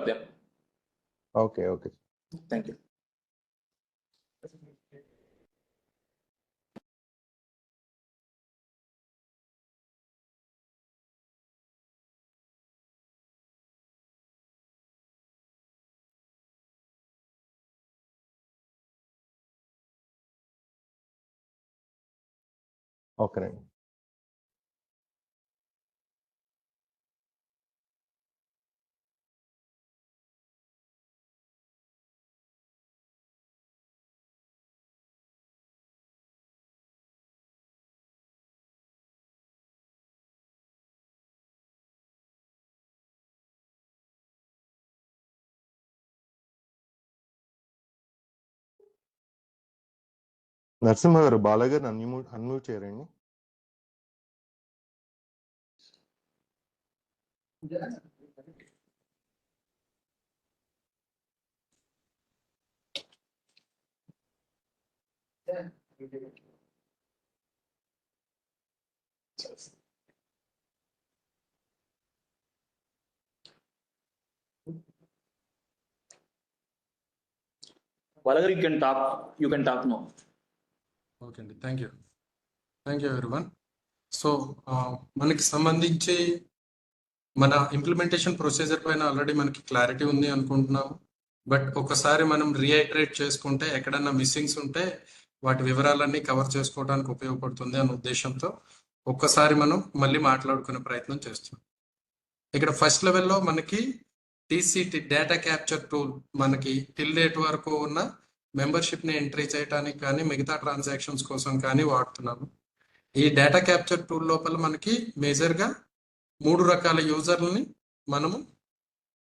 them. Okay. Thank you. Okay. Narasimha గారు బాలగారు unmute చేయండి. Balagar, you can talk now. Okay అండి, thank you everyone. So మనకి సంబంధించి మన ఇంప్లిమెంటేషన్ ప్రొసీజర్ పైన ఆల్రెడీ మనకి క్లారిటీ ఉంది అనుకుంటున్నాము. బట్ ఒకసారి మనం రీఐటరేట్ చేసుకుంటే ఎక్కడన్నా మిస్సింగ్స్ ఉంటే వాటి వివరాలన్నీ కవర్ చేసుకోవడానికి ఉపయోగపడుతుంది అనే ఉద్దేశంతో ఒక్కసారి మనం మళ్ళీ మాట్లాడుకునే ప్రయత్నం చేస్తున్నాం. ఇక్కడ ఫస్ట్ లెవెల్లో మనకి టీసీటీ డేటా క్యాప్చర్ టూల్ మనకి టిల్ డేట్ వరకు ఉన్న మెంబర్షిప్ని ఎంట్రీ చేయడానికి కానీ మిగతా ట్రాన్సాక్షన్స్ కోసం కానీ వాడుతున్నాము. ఈ డేటా క్యాప్చర్ టూల్ లోపల మనకి మేజర్గా 3 రకాల యూజర్లని మనము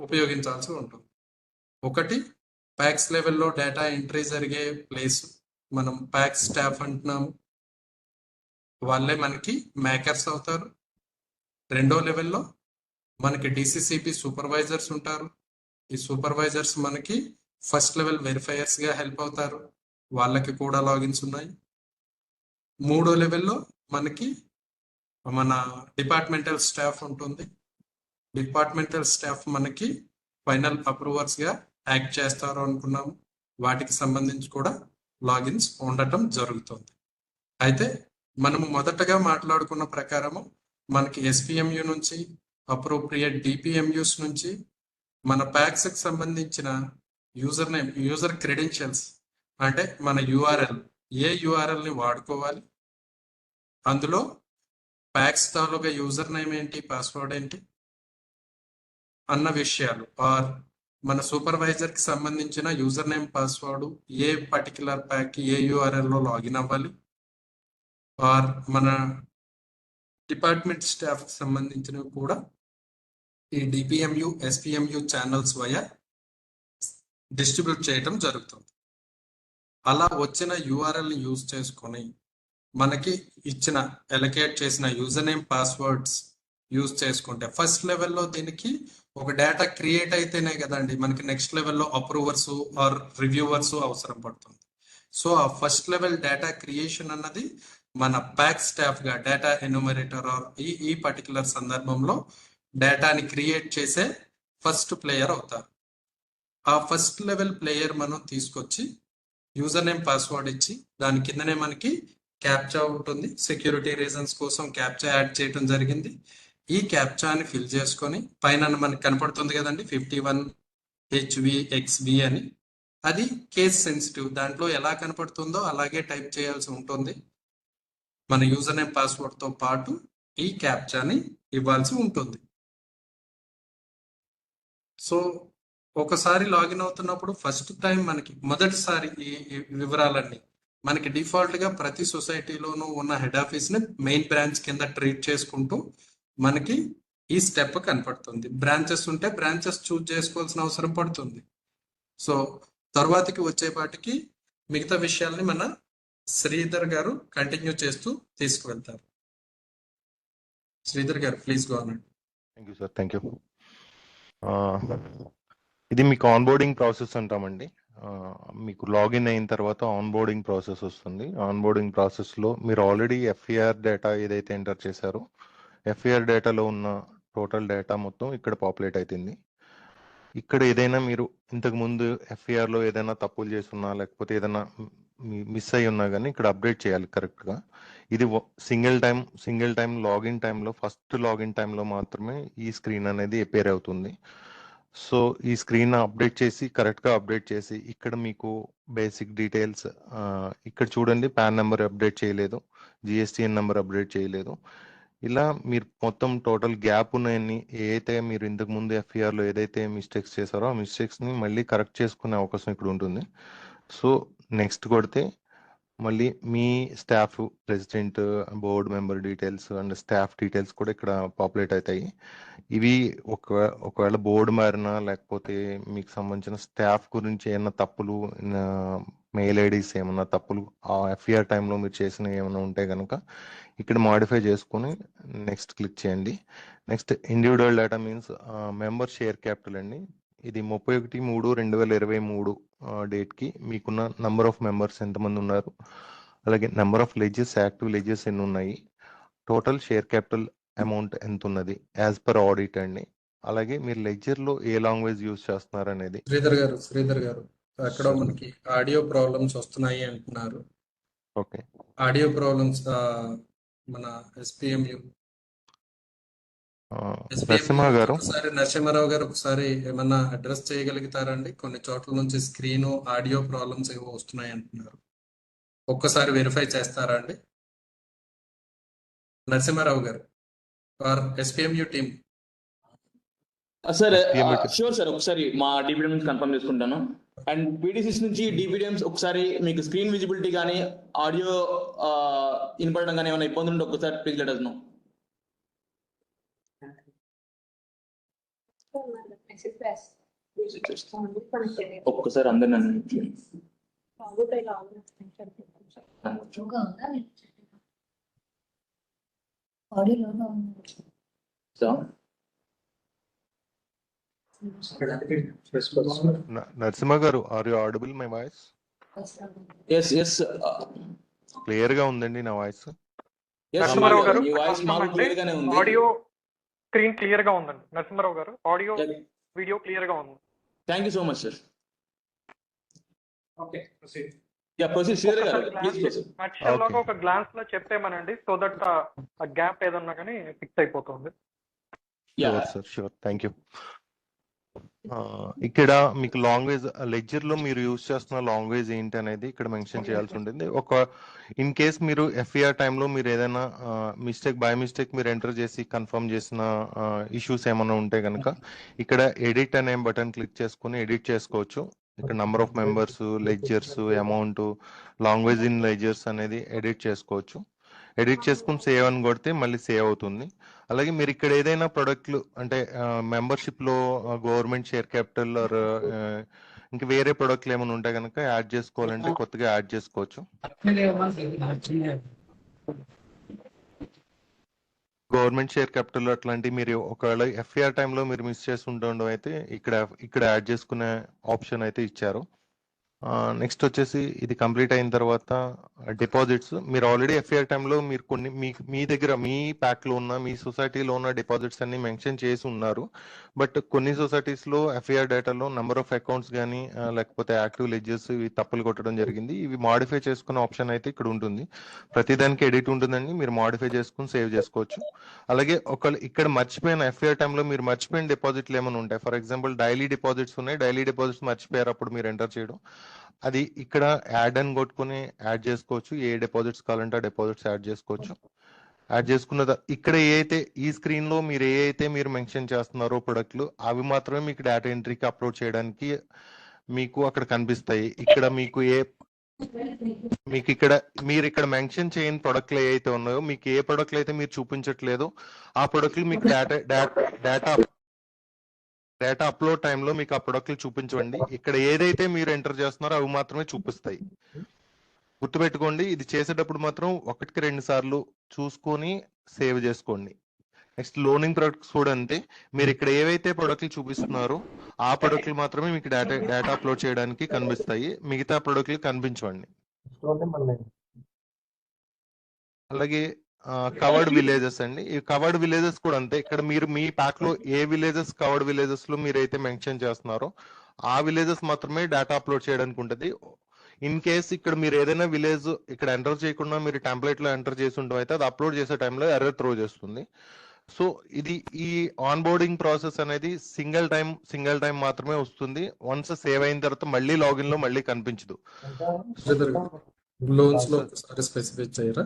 ఉపయోగించాల్సి ఉంటుంది. ఒకటి ప్యాక్స్ లెవెల్లో డేటా ఎంట్రీ జరిగే ప్లేస్, మనం ప్యాక్స్ స్టాఫ్ అంటున్నాము, వాళ్ళే మనకి మేకర్స్ అవుతారు. రెండో లెవెల్లో మనకి డిసిసిపి సూపర్వైజర్స్ ఉంటారు. ఈ సూపర్వైజర్స్ మనకి ఫస్ట్ లెవెల్ వెరిఫైయర్స్గా హెల్ప్ అవుతారు, వాళ్ళకి కూడా లాగిన్స్ ఉన్నాయి. మూడో లెవెల్లో మనకి మన డిపార్ట్మెంటల్ స్టాఫ్ ఉంటుంది. డిపార్ట్మెంటల్ స్టాఫ్ మనకి ఫైనల్ అప్రూవర్స్గా యాక్ట్ చేస్తారు అనుకున్నాము, వాటికి సంబంధించి కూడా లాగిన్స్ ఉండటం జరుగుతుంది. అయితే మనము మొదటగా మాట్లాడుకున్న ప్రకారము మనకి ఎస్పిఎంయు నుంచి అప్రోప్రియేట్ డిపిఎంయూస్ నుంచి మన ప్యాక్స్కి సంబంధించిన యూజర్ నేమ్, యూజర్ క్రెడెన్షియల్స్ అంటే మన యూఆర్ఎల్, ఏ యూఆర్ఎల్ని వాడుకోవాలి, అందులో ప్యాక్స్ తాలూకా యూజర్ నేమ్ ఏంటి, పాస్వర్డ్ ఏంటి అన్న విషయాలు, ఆర్ మన సూపర్వైజర్కి సంబంధించిన యూజర్ నేమ్ పాస్వర్డ్, ఏ పర్టికులర్ ప్యాక్కి ఏ యూఆర్ఎల్లో లాగిన్ అవ్వాలి, ఆర్ మన డిపార్ట్మెంట్ స్టాఫ్కి సంబంధించినవి కూడా ఈ డిపిఎంయు ఎస్పిఎంయు ఛానల్స్ వయా డిస్ట్రిబ్యూట్ చేయటం జరుగుతుంది. అలా వచ్చిన యూఆర్ఎల్ని యూజ్ చేసుకొని మనకి ఇచ్చిన ఎలకేట్ చేసిన యూజర్ నేమ్ పాస్వర్డ్స్ యూజ్ చేసుకుంటే ఫస్ట్ లెవెల్లో దీనికి ఒక డేటా క్రియేట్ అయితేనే కదండి మనకి నెక్స్ట్ లెవెల్లో అప్రూవర్స్ ఆర్ రివ్యూవర్స్ అవసరం పడుతుంది. సో ఆ ఫస్ట్ లెవెల్ డేటా క్రియేషన్ అన్నది మన ప్యాక్ స్టాఫ్గా డేటా ఎన్యూమరేటర్ ఆర్ ఈ పర్టికులర్ సందర్భంలో డేటాని క్రియేట్ చేసే ఫస్ట్ ప్లేయర్ అవుతారు. ఆ ఫస్ట్ లెవెల్ ప్లేయర్ మనం తీసుకొచ్చి యూజర్ నేమ్ పాస్వర్డ్ ఇచ్చి దాని కిందనే మనకి క్యాప్చా ఉంటుంది. సెక్యూరిటీ రీజన్స్ కోసం క్యాప్చా యాడ్ చేయడం జరిగింది. ఈ క్యాప్చాని ఫిల్ చేసుకొని పైన మనకి కనపడుతుంది కదండి 51HVXB అని, అది కేస్ సెన్సిటివ్, దాంట్లో ఎలా కనపడుతుందో అలాగే టైప్ చేయాల్సి ఉంటుంది. మన యూజర్ నేమ్ పాస్వర్డ్తో పాటు ఈ క్యాప్చాని ఇవ్వాల్సి ఉంటుంది. సో ఒకసారి లాగిన్ అవుతున్నప్పుడు ఫస్ట్ టైం మనకి మొదటిసారి ఈ వివరాలన్నీ మనకి డిఫాల్ట్గా ప్రతి సొసైటీలోనూ ఉన్న హెడ్ ఆఫీస్ని మెయిన్ బ్రాంచ్ కింద ట్రీట్ చేసుకుంటూ మనకి ఈ స్టెప్ కనపడుతుంది. బ్రాంచెస్ ఉంటే బ్రాంచెస్ చూజ్ చేసుకోవాల్సిన అవసరం పడుతుంది. సో తర్వాతకి వచ్చేపాటికి మిగతా విషయాల్ని మన శ్రీధర్ గారు కంటిన్యూ చేస్తూ తీసుకువెళ్తారు. శ్రీధర్ గారు please go on. Thank you sir. Thank you. ఇది మీకు ఆన్బోర్డింగ్ ప్రాసెస్ అంటామండి. మీకు లాగిన్ అయిన తర్వాత ఆన్బోర్డింగ్ ప్రాసెస్ వస్తుంది. ఆన్బోర్డింగ్ ప్రాసెస్లో మీరు ఆల్రెడీ ఎఫ్ఈఆర్ డేటా ఏదైతే ఎంటర్ చేశారో ఎఫ్ఈఆర్ డేటాలో ఉన్న టోటల్ డేటా మొత్తం ఇక్కడ పాపులేట్ అవుతుంది. ఇక్కడ ఏదైనా మీరు ఇంతకు ముందు ఎఫ్ఐఆర్ లో ఏదైనా తప్పులు చేస్తున్నా లేకపోతే ఏదైనా మిస్ అయి ఉన్నా కానీ ఇక్కడ అప్డేట్ చేయాలి కరెక్ట్ గా. ఇది సింగిల్ టైం లాగిన్ టైంలో ఫస్ట్ లాగిన్ టైంలో మాత్రమే ఈ స్క్రీన్ అనేది అపేర్ అవుతుంది. సో ఈ స్క్రీన్ అప్డేట్ చేసి కరెక్ట్ గా అప్డేట్ చేసి ఇక్కడ మీకు బేసిక్ డీటెయిల్స్ ఇక్కడ చూడండి, పాన్ నెంబర్ అప్డేట్ చేయలేదు, జిఎస్టిఎన్ నెంబర్ అప్డేట్ చేయలేదు. ఇలా మీరు మొత్తం టోటల్ గ్యాప్ ఉన్నాయని ఏదైతే మీరు ఇంతకు ముందు ఎఫ్ఐఆర్ లో ఏదైతే మిస్టేక్స్ చేశారో ఆ మిస్టేక్స్ ని మళ్ళీ కరెక్ట్ చేసుకునే అవకాశం ఇక్కడ ఉంటుంది. సో నెక్స్ట్ కొడితే మళ్ళీ మీ staff, president, board member details and staff details కూడా ఇక్కడ పాపులేట్ అవుతాయి. ఇవి ఒకవేళ బోర్డు మారినా లేకపోతే మీకు సంబంధించిన స్టాఫ్ గురించి ఏమైనా తప్పులు, మెయిల్ ఐడీస్ ఏమన్నా తప్పులు ఆ ఎఫ్ఐఆర్ టైంలో మీరు చేసిన ఏమైనా ఉంటే కనుక ఇక్కడ మాడిఫై చేసుకొని నెక్స్ట్ క్లిక్ చేయండి. Next individual data means member share capital అండి. ఇది 31/3/2023 డేట్ కి మీకున్న నంబర్ ఆఫ్ మెంబర్స్ ఎంతమంది ఉన్నారు, అలాగే number of ledges, active ledges ఎన్ని ఉన్నాయి, టోటల్ షేర్ క్యాపిటల్ అమౌంట్ ఎంత ఉన్నది యాజ్ పర్ ఆడిట్ అండి. అలాగే మీరు లెడ్జర్ లో ఏ లాంగ్వేజ్ యూజ్ చేస్తున్నారు అనేది. శ్రీధర్ గారు అక్కడ మనకి ఆడియో ప్రాబ్లమ్స్ వస్తున్నాయి అంటున్నారు. ఓకే, ఆడియో ప్రాబ్లమ్స్ మన ఎస్పీఎంయు నరసింహారావు గారు ఒకసారి ఏమన్నా అడ్రస్ చేయగలుగుతారండి? కొన్ని చోట్ల నుంచి స్క్రీన్ ఆడియో ప్రాబ్లమ్స్ ఏవో వస్తున్నాయి అంటున్నారు, ఒక్కసారి వెరిఫై చేస్తారా అండి నరసింహారావు గారు R SPMU team? Sir sure sir, ఒకసారి మా డిపిడిఎం నుంచి కన్ఫర్మ్ చేసుకుంటాను. అండ్ పీడీసీస్ నుంచి డిపిడిఎంస్ ఒకసారి మీకు స్క్రీన్ విజిబిలిటీ కానీ ఆడియో వినపడడం కానీ ఏమైనా ఇబ్బంది ఉంటే ఒకసారి ప్లీజ్ లెట్ us know. ఒక్కసారి అందరు నన్ను నరసింహ గారు, are you audible my voice? yes clear గా ఉందండి నా వాయిస్? నరసింహారావు గారు, మీ వాయిస్ మాకు క్లియర్ గానే ఉంది. ఆడియో స్క్రీన్ క్లియర్ గా ఉందండి నరసింహారావు గారు, ఆడియో వీడియో క్లియర్ గా ఉంది. Thank you so much sir. Okay proceed. Yeah proceed Sridhar గారు, ప్లీజ్ ప్రొసీడ్. నక్షల్ లాగా ఒక గ్లాన్స్ లో చెప్పేమనండి, సో దట్ ఆ గ్యాప్ ఏదన్నా కానీ ఫిక్స్ అయిపోతుంది. Yeah sir sure, thank you. ఇక్కడ మీకు లాంగ్వేజ్ లెడ్జర్ లో మీరు యూజ్ చేస్తున్న లాంగ్వేజ్ ఏంటి అనేది ఇక్కడ మెన్షన్ చేయాల్సి ఉంటుంది. ఒక ఇన్ కేస్ మీరు ఎఫ్ఐఆర్ టైంలో మీరు ఏదైనా బై మిస్టేక్ మీరు ఎంటర్ చేసి కన్ఫర్మ్ చేసిన ఇష్యూస్ ఏమైనా ఉంటే కనుక ఇక్కడ ఎడిట్ అనే బటన్ క్లిక్ చేసుకుని ఎడిట్ చేసుకోవచ్చు. ఇక్కడ number of members, ledgers, amount, language in ledgers అనేది ఎడిట్ చేసుకోవచ్చు. ఎడిట్ చేసుకుని సేవ్ అని కొడితే మళ్ళీ సేవ్ అవుతుంది. అలాగే మీరు ఇక్కడ ఏదైనా ప్రొడక్ట్లు అంటే మెంబర్షిప్ లో గవర్నమెంట్ షేర్ క్యాపిటల్ ఇంకా వేరే ప్రొడక్ట్లు ఏమైనా ఉంటే కనుక యాడ్ చేసుకోవాలంటే కొత్తగా యాడ్ చేసుకోవచ్చు. గవర్నమెంట్ షేర్ క్యాపిటల్ అట్లాంటి మీరు ఒకవేళ ఎఫ్ఐఆర్ టైంలో మీరు మిస్ చేస్తుండడం అయితే ఇక్కడ యాడ్ చేసుకునే ఆప్షన్ అయితే ఇచ్చారు. నెక్స్ట్ వచ్చేసి ఇది కంప్లీట్ అయిన తర్వాత డిపాజిట్స్. మీరు ఆల్రెడీ ఎఫ్ఐఆర్ టైంలో మీరు కొన్ని మీ దగ్గర మీ ప్యాక్ లో ఉన్న మీ సొసైటీలో ఉన్న డిపాజిట్స్ అన్ని మెన్షన్ చేసి ఉన్నారు. బట్ కొన్ని సొసైటీస్ లో ఎఫ్ఐఆర్ డేటాలో నెంబర్ ఆఫ్ అకౌంట్స్ కానీ లేకపోతే యాక్టివ్ లెడ్జెస్ ఇవి తప్పులు కొట్టడం జరిగింది. ఇవి మాడిఫై చేసుకునే ఆప్షన్ అయితే ఇక్కడ ఉంటుంది. ప్రతిదానికి ఎడిట్ ఉంటుందండి, మీరు మాడిఫై చేసుకుని సేవ్ చేసుకోవచ్చు. అలాగే ఇక్కడ మర్చిపోయిన ఎఫ్ఐఆర్ టైంలో మీరు మర్చిపోయిన డిపాజిట్లు ఏమైనా ఉంటాయి. ఫర్ ఎగ్జాంపుల్ డైలీ డిపాజిట్స్ ఉన్నాయి, డైలీ డిపాజిట్స్ మర్చిపోయారు, అప్పుడు మీరు ఎంటర్ చేయడం అది ఇక్కడ యాడ్ అని కొట్టుకుని యాడ్ చేసుకోవచ్చు. ఏ డిపాజిట్స్ కావాలంటే ఆ డిపాజిట్స్ యాడ్ చేసుకోవచ్చు. యాడ్ చేసుకున్న ఇక్కడ ఈ స్క్రీన్ లో మీరు మీరు మెన్షన్ చేస్తున్నారో ప్రొడక్ట్లు అవి మాత్రమే మీకు డేటా ఎంట్రీకి అప్లోడ్ చేయడానికి మీకు అక్కడ కనిపిస్తాయి. ఇక్కడ మీకు మీరు ఇక్కడ మెన్షన్ చేయని ప్రొడక్ట్లు ఏవైతే ఉన్నాయో, మీకు ఏ ప్రొడక్ట్లు అయితే మీరు చూపించట్లేదో ఆ ప్రొడక్ట్లు మీకు డేటా అప్లోడ్ టైంలో మీకు ఆ ప్రొడక్ట్లు చూపించండి. ఇక్కడ ఏదైతే మీరు ఎంటర్ చేస్తున్నారో అవి మాత్రమే చూపిస్తాయి. గుర్తుపెట్టుకోండి, ఇది చేసేటప్పుడు మాత్రం 1-2 సార్లు చూసుకొని సేవ్ చేసుకోండి. నెక్స్ట్ లోనింగ్ ప్రొడక్ట్స్ కూడా అంతే. మీరు ఇక్కడ ఏవైతే ప్రొడక్ట్లు చూపిస్తున్నారో ఆ ప్రొడక్ట్లు మాత్రమే మీకు డేటా అప్లోడ్ చేయడానికి కనిపిస్తాయి, మిగతా ప్రొడక్ట్లు కనిపించవండి. అలాగే కవర్డ్ విలేజెస్ అండి. ఈ కవర్డ్ విలేజెస్ కూడా అంతే. ఇక్కడ మీరు మీ ప్యాక్ లో ఏ విలేజెస్ కవర్డ్ విలేజెస్ లో మీరైతే మెన్షన్ చేస్తున్నారో ఆ విలేజెస్ మాత్రమే డేటా అప్లోడ్ చేయడానికి ఉంటుంది. ఇన్ కేస్ ఇక్కడ మీరు ఏదైనా విలేజ్ ఇక్కడ ఎంటర్ చేయకుండా మీరు టెంప్లెట్ లో ఎంటర్ చేసి ఉండడం అయితే అది అప్లోడ్ చేసే టైంలో ఎర్రర్ త్రో చేస్తుంది. సో ఇది ఈ ఆన్ బోర్డింగ్ ప్రాసెస్ అనేది సింగిల్ టైం మాత్రమే వస్తుంది. వన్స్ సేవ్ అయిన తర్వాత మళ్ళీ లాగిన్ లో మళ్ళీ కనిపించదు. లోన్స్ లో ఒకసారి స్పెసిఫై చేయరా?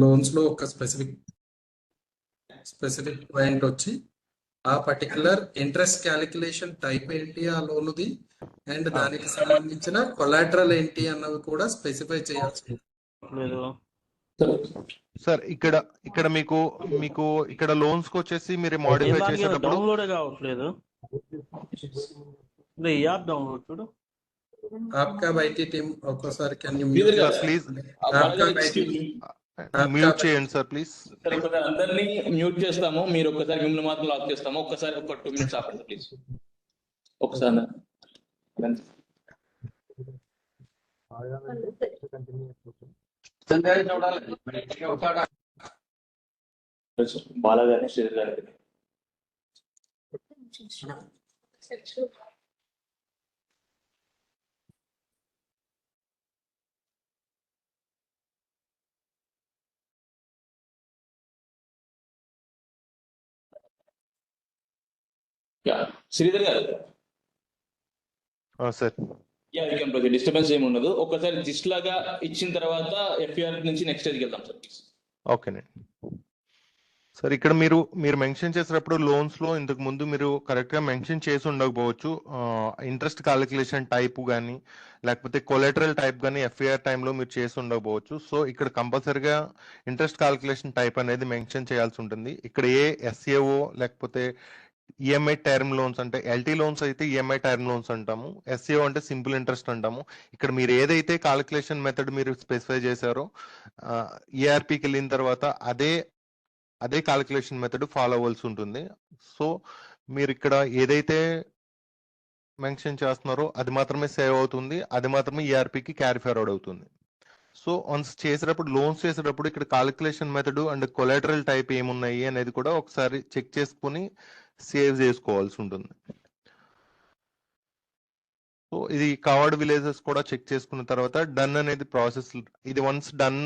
లోన్స్ లో ఒక స్పెసిఫిక్ పాయింట్ వచ్చి ఆ పర్టికులర్ ఇంట్రెస్ట్ క్యాలిక్యులేషన్ టైప్ ఏంటి ఆ లోనుది అండ్ దానికి సంబంధించిన కొలాటరల్ ఏంటి అన్నవి కూడా స్పెసిఫై చేయాల్సి సార్ ఇక్కడ మీకు ఇక్కడ లోన్స్ కి వచ్చేసి మీరు మోడిఫై చేసేటప్పుడు డౌన్లోడ్ కావట్లేదు. ఈ యాప్ డౌన్లోడ్ చూడు. ఆప్కా బైటీ టీమ్ ఒక్కసారి ప్లీజ్ మ్యూట్ చేయండి సార్ ప్లీజ్. సరే ఒకసారి అందరినీ మ్యూట్ చేస్తాము, మీరు ఒక్కసారి మిమ్మల్ని మాత్రం లాక్ చేస్తాము. ఒక్కసారి ఒక 2 minutes ఆపండి ప్లీజ్. ఒకసారి బాలాగారిని శ్రీధర్ గారికి శ్రీధర్ గారు సార్ డిస్టర్బెన్స్ ఏమి ఉండదు. ఒకసారి జిస్ట్ లాగా ఇచ్చిన తర్వాత ఎఫ్ఐఆర్ నుంచి నెక్స్ట్ స్టేజ్కి వెళ్దాం సార్. ఓకేనండి సార్. ఇక్కడ మీరు మెన్షన్ చేసేటప్పుడు లోన్స్ లో ఇంతకు ముందు మీరు కరెక్ట్ గా మెన్షన్ చేసి ఉండకపోవచ్చు. ఇంట్రెస్ట్ కాలిక్యులేషన్ టైప్ కానీ లేకపోతే కొలెటరల్ టైప్ కానీ ఎఫ్ఐఆర్ టైంలో మీరు చేసి ఉండకపోవచ్చు. సో ఇక్కడ కంపల్సరిగా ఇంట్రెస్ట్ కాలిక్యులేషన్ టైప్ అనేది మెన్షన్ చేయాల్సి ఉంటుంది. ఇక్కడ ఏ ఎస్ఏఓ లేకపోతే ఈఎంఐ టర్మ్ లోన్స్ అంటే ఎల్టీ లోన్స్ అయితే ఈఎంఐ టర్మ్ లోన్స్ అంటాము. ఎస్ఏఓ అంటే సింపుల్ ఇంట్రెస్ట్ అంటాము. ఇక్కడ మీరు ఏదైతే కాలిక్యులేషన్ మెథడ్ మీరు స్పెసిఫై చేశారో ఈఆర్పికి వెళ్ళిన తర్వాత అదే కాలిక్యులేషన్ మెథడ్ ఫాలో అవ్వాల్సి ఉంటుంది. సో మీరు ఇక్కడ ఏదైతే మెన్షన్ చేస్తున్నారో అది మాత్రమే సేవ్ అవుతుంది, అది మాత్రమే ఈఆర్పికి క్యారీ ఫార్వర్డ్ అవుతుంది. సో వన్స్ చేసేటప్పుడు లోన్స్ చేసేటప్పుడు ఇక్కడ calculation method and collateral type ఏమున్నాయి అనేది కూడా ఒకసారి చెక్ చేసుకుని సేవ్ చేసుకోవాల్సి ఉంటుంది. సో ఇది కవర్డ్ విలేజెస్ కూడా చెక్ చేసుకున్న తర్వాత డన్ అనేది ప్రాసెస్. ఇది వన్స్ డన్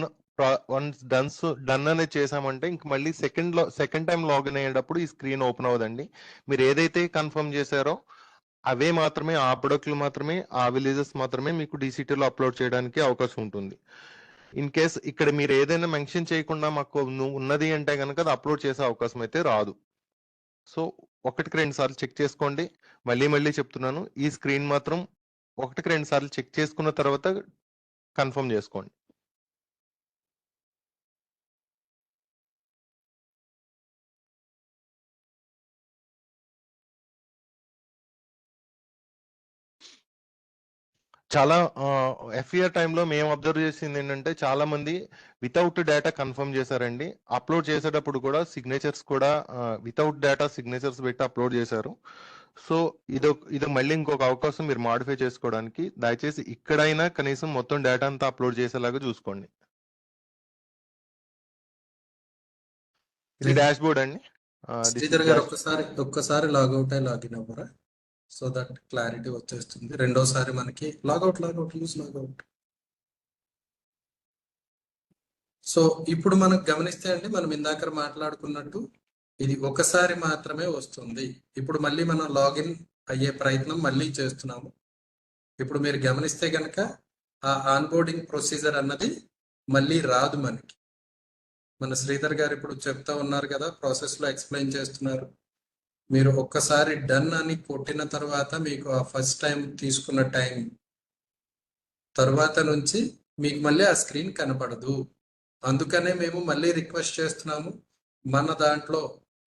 అనేది చేసామంటే ఇంక మళ్ళీ సెకండ్ టైం లాగిన్ అయ్యేటప్పుడు ఈ స్క్రీన్ ఓపెన్ అవ్వదండి. మీరు ఏదైతే కన్ఫర్మ్ చేశారో అవే మాత్రమే, ఆ ప్రొడక్ట్లు మాత్రమే, ఆ విలేజెస్ మాత్రమే మీకు DCTలో అప్లోడ్ చేయడానికి అవకాశం ఉంటుంది. ఇన్ కేస్ ఇక్కడ మీరు ఏదైనా మెన్షన్ చేయకుండా మాకు ఉన్నది అంటే కనుక అది అప్లోడ్ చేసే అవకాశం అయితే రాదు. సో 1-2 సార్లు చెక్ చేసుకోండి. మళ్ళీ చెప్తున్నాను, ఈ స్క్రీన్ మాత్రం 1-2 సార్లు చెక్ చేసుకున్న తర్వాత కన్ఫర్మ్ చేసుకోండి. చాలా ఎఫ్ఐఆర్ టైంలో మేము అబ్జర్వ్ చేసింది ఏంటంటే చాలా మంది వితౌట్ డేటా కన్ఫర్మ్ చేశారండి. అప్లోడ్ చేసేటప్పుడు కూడా సిగ్నేచర్స్ కూడా వితౌట్ డేటా సిగ్నేచర్స్ పెట్టి అప్లోడ్ చేశారు. సో ఇది మళ్ళీ ఇంకొక అవకాశం మీరు మాడిఫై చేసుకోవడానికి. దయచేసి ఇక్కడైనా కనీసం మొత్తం డేటా అంతా అప్లోడ్ చేసేలాగా చూసుకోండి. ఇది డాష్ బోర్డ్ అండి. శ్రీధర్ గారు ఒక్కసారి లాగౌట్ అయి లాగిన్ అవ్వరా? సో దట్ క్లారిటీ వచ్చేస్తుంది. రెండోసారి మనకి లాగౌట్ యూజ్ లాగౌట్. సో ఇప్పుడు మనకు గమనిస్తే అండి, మనం ఇందాక మాట్లాడుకున్నట్టు ఇది ఒకసారి మాత్రమే వస్తుంది. ఇప్పుడు మళ్ళీ మనం లాగిన్ అయ్యే ప్రయత్నం మళ్ళీ చేస్తున్నాము. ఇప్పుడు మీరు గమనిస్తే కనుక ఆ ఆన్బోర్డింగ్ ప్రొసీజర్ అన్నది మళ్ళీ రాదు మనకి. మన శ్రీధర్ గారు ఇప్పుడు చెప్తా ఉన్నారు కదా, ప్రాసెస్ లో ఎక్స్ప్లెయిన్ చేస్తున్నారు. మీరు ఒక్కసారి డన్ అని కొట్టిన తర్వాత మీకు ఆ ఫస్ట్ టైం తీసుకున్న టైం తర్వాత నుంచి మీకు మళ్ళీ ఆ స్క్రీన్ కనపడదు. అందుకనే మేము మళ్ళీ రిక్వెస్ట్ చేస్తున్నాము, మన దాంట్లో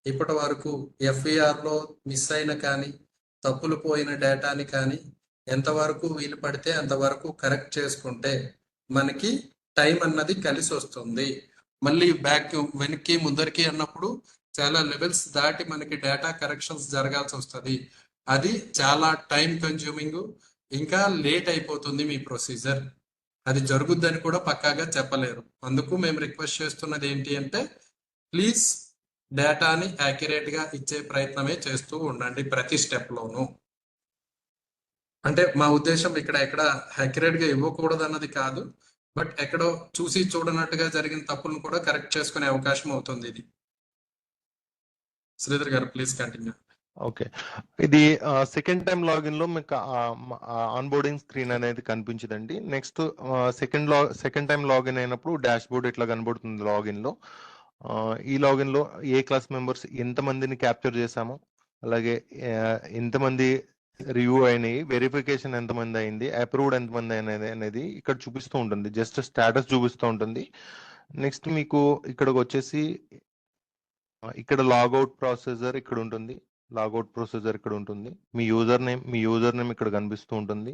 ఇప్పటి వరకు ఎఫ్ఐఆర్లో మిస్ అయిన కానీ తప్పులు పోయిన డేటాని కానీ ఎంతవరకు వీలు పడితే అంతవరకు కరెక్ట్ చేసుకుంటే మనకి టైం అన్నది కలిసి వస్తుంది. మళ్ళీ బ్యాక్ వెనక్కి ముందరికి అన్నప్పుడు చాలా లెవెల్స్ దాటి మనకి డేటా కరెక్షన్స్ జరగాల్సి వస్తుంది. అది చాలా టైం కన్జ్యూమింగ్, ఇంకా లేట్ అయిపోతుంది మీ ప్రొసీజర్. అది జరుగుద్దని కూడా పక్కాగా చెప్పలేరు. అందుకు మేము రిక్వెస్ట్ చేస్తున్నది ఏంటి అంటే ప్లీజ్ డేటాని యాక్యురేట్ గా ఇచ్చే ప్రయత్నమే చేస్తూ ఉండండి ప్రతి స్టెప్ లోను. అంటే మా ఉద్దేశం ఇక్కడ ఎక్కడ యాక్యురేట్ గా ఇవ్వకూడదు అన్నది కాదు, బట్ ఎక్కడో చూసి చూడనట్టుగా జరిగిన తప్పులను కూడా కరెక్ట్ చేసుకునే అవకాశం అవుతుంది ఇది. శ్రీధర్ గారు ప్లీజ్ కంటిన్యూ. ఓకే, ఇది సెకండ్ టైం లాగిన్ లో మీకు ఆన్ బోర్డింగ్ స్క్రీన్ అనేది కనిపించదండి. నెక్స్ట్ సెకండ్ టైం లాగిన్ అయినప్పుడు డాష్ బోర్డ్ ఇట్లా కనబడుతుంది లాగిన్ లో. ఈ లాగిన్ లో ఏ క్లాస్ మెంబర్స్ ఎంతమందిని క్యాప్చర్ చేశాము, అలాగే ఎంతమంది రివ్యూ అయినాయి, వెరిఫికేషన్ ఎంతమంది అయింది, అప్రూవ్డ్ ఎంతమంది అనేది ఇక్కడ చూపిస్తూ ఉంటుంది, జస్ట్ స్టేటస్ చూపిస్తూ ఉంటుంది. నెక్స్ట్ మీకు ఇక్కడికి వచ్చేసి ఇక్కడ లాగౌట్ ప్రొసీజర్ ఇక్కడ ఉంటుంది, లాగౌట్ ప్రొసీజర్ ఇక్కడ ఉంటుంది, మీ యూజర్ నేమ్ ఇక్కడ కనిపిస్తూ ఉంటుంది,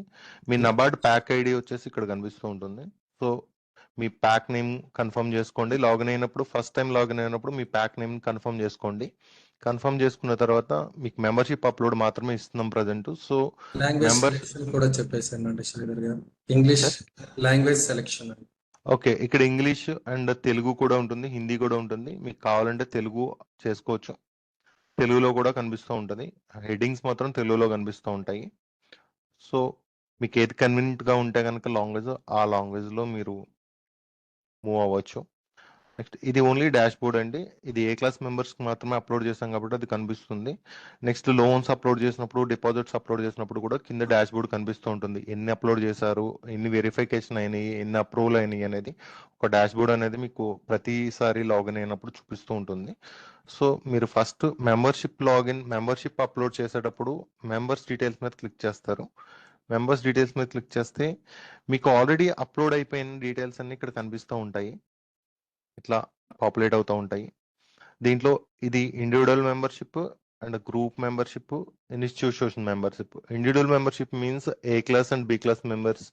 మీ నబార్డ్ ప్యాక్ ఐడి వచ్చేసి ఇక్కడ కనిపిస్తూ ఉంటుంది. సో మీ ప్యాక్ నేమ్ కన్ఫర్మ్ చేసుకోండి. లాగిన్ అయినప్పుడు ఫస్ట్ టైం లాగిన్ అయినప్పుడు మీ ప్యాక్ నేమ్ కన్ఫర్మ్ చేసుకోండి. కన్ఫర్మ్ చేసుకున్న తర్వాత మీకు మెంబర్షిప్ అప్లోడ్ మాత్రమే ఇస్తున్నాం ప్రజెంట్. సో లాంగ్వేజ్ సెలెక్షన్ కూడా చెప్పేసానండి శ్రీధర్ గారు, ఇంగ్లీష్ లాంగ్వేజ్ సెలెక్షన్. ఓకే, ఇక్కడ ఇంగ్లీష్ అండ్ తెలుగు కూడా ఉంటుంది, హిందీ కూడా ఉంటుంది. మీకు కావాలంటే తెలుగు చేసుకోవచ్చు, తెలుగులో కూడా కనిపిస్తూ ఉంటుంది. హెడ్డింగ్స్ మాత్రం తెలుగులో కనిపిస్తూ ఉంటాయి. సో మీకు ఏది కన్వీనియంట్ గా ఉంటే కనుక లాంగ్వేజ్, ఆ లాంగ్వేజ్ లో మీరు మూవ్ అవ్వచ్చు. నెక్స్ట్ ఇది ఓన్లీ డాష్ బోర్డ్ అండి. ఇది ఏ క్లాస్ మెంబర్స్ మాత్రమే అప్లోడ్ చేసాం కాబట్టి అది కనిపిస్తుంది. నెక్స్ట్ లోన్స్ అప్లోడ్ చేసినప్పుడు, డిపాజిట్స్ అప్లోడ్ చేసినప్పుడు కూడా కింద డాష్ బోర్డ్ కనిపిస్తూ ఉంటుంది. ఎన్ని అప్లోడ్ చేశారు, ఎన్ని వెరిఫికేషన్ అయినాయి, ఎన్ని అప్రూవల్ అయినాయి అనేది ఒక డాష్ బోర్డ్ అనేది మీకు ప్రతిసారి లాగిన్ అయినప్పుడు చూపిస్తూ ఉంటుంది. సో మీరు ఫస్ట్ మెంబర్షిప్ అప్లోడ్ చేసేటప్పుడు మెంబర్స్ డీటెయిల్స్ మీద క్లిక్ చేస్తారు. మెంబర్స్ డీటెయిల్స్ మీద క్లిక్ చేస్తే మీకు ఆల్రెడీ అప్లోడ్ అయిపోయిన డీటెయిల్స్ అన్ని ఇక్కడ కనిపిస్తూ ఉంటాయి, ఇట్లా పాపులేట్ అవుతూ ఉంటాయి. దీంట్లో ఇది individual membership and group membership, institution membership. Individual membership means A class and B class members,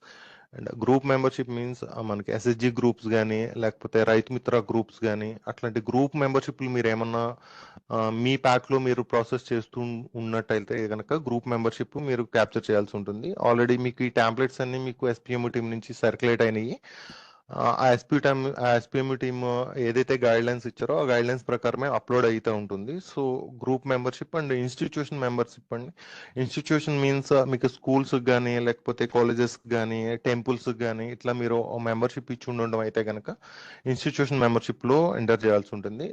and group membership means మనకి ఎస్ఎస్జి గ్రూప్స్ కానీ లేకపోతే రైతు మిత్ర గ్రూప్స్ కానీ అట్లాంటి గ్రూప్ మెంబర్షిప్లు మీరు ఏమన్నా మీ ప్యాక్ లో మీరు ప్రాసెస్ చేస్తూ ఉన్నట్టయితే కనుక గ్రూప్ మెంబర్షిప్ మీరు క్యాప్చర్ చేయాల్సి ఉంటుంది. ఆల్రెడీ మీకు ఈ టాంప్లెట్స్ అన్ని మీకు ఎస్పీఎం టీం నుంచి సర్క్యులేట్ అయినాయి. ఆ ఎస్పీఎం టీమ్ ఏదైతే గైడ్ లైన్స్ ఇచ్చారో ఆ గైడ్ లైన్స్ ప్రకారమే అప్లోడ్ అయితే ఉంటుంది. So group membership and institution membership అండి. ఇన్స్టిట్యూషన్ మీన్స్ మీకు స్కూల్స్ కానీ లేకపోతే కాలేజెస్ కానీ టెంపుల్స్ కానీ ఇట్లా మీరు మెంబర్షిప్ ఇచ్చి ఉండడం అయితే కనుక ఇన్స్టిట్యూషన్ మెంబర్షిప్ లో ఎంటర్ చేయాల్సి ఉంటుంది.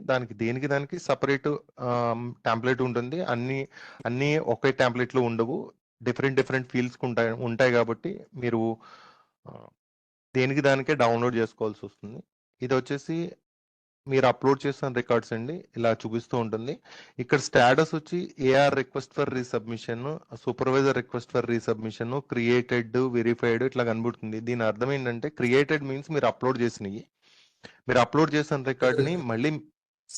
దానికి సపరేట్ టెంప్లెట్ ఉంటుంది. అన్ని ఒకే టెంప్లెట్ లో ఉండవు, డిఫరెంట్ ఫీల్డ్స్ ఉంటాయి కాబట్టి మీరు దానికే డౌన్లోడ్ చేసుకోవాల్సి వస్తుంది. ఇది వచ్చేసి మీరు అప్లోడ్ చేసిన రికార్డ్స్ అండి, ఇలా చూపిస్తూ ఉంటుంది. ఇక్కడ స్టేటస్ వచ్చి AR request for resubmission, supervisor request for resubmission, created, verified ఇట్లా కనబడుతుంది. దీని అర్థం ఏంటంటే క్రియేటెడ్ మీన్స్ మీరు అప్లోడ్ చేసినవి, మీరు అప్లోడ్ చేసిన రికార్డ్ ని మళ్ళీ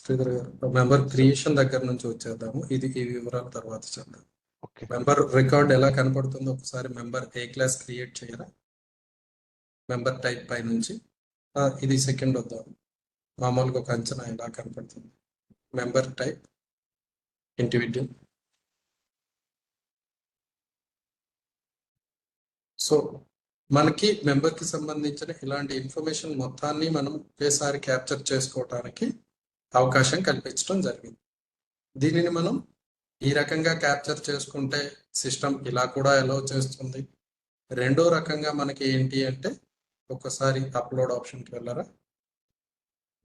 శ్రీధర్ గారు మెంబర్ క్రియేషన్ దగ్గర నుంచి వచ్చేద్దాము. ఇది ఈ వివరాల తర్వాత చేద్దాం. ఓకే, మెంబర్ రికార్డ్ ఎలా కనపడుతుందో ఒకసారి మెంబర్ ఏ క్లాస్ క్రియేట్ చేయరా, మెంబర్ టైప్ పై నుంచి ఇది సెకండ్ వద్దాం. మామూలుగా ఒక అంచనా ఎలా కనపడుతుంది, మెంబర్ టైప్ ఇండివిజువల్. సో మనకి మెంబర్కి సంబంధించిన ఇలాంటి ఇన్ఫర్మేషన్ మొత్తాన్ని మనం ఒకేసారి క్యాప్చర్ చేసుకోవడానికి అవకాశం కల్పించడం జరిగింది. దీనిని మనం ఈ రకంగా క్యాప్చర్ చేసుకుంటే సిస్టమ్ ఇలా కూడా అలౌ చేస్తుంది. రెండో రకంగా మనకి ఏంటి అంటే ఒకసారి అప్లోడ్ ఆప్షన్కి వెళ్ళరా,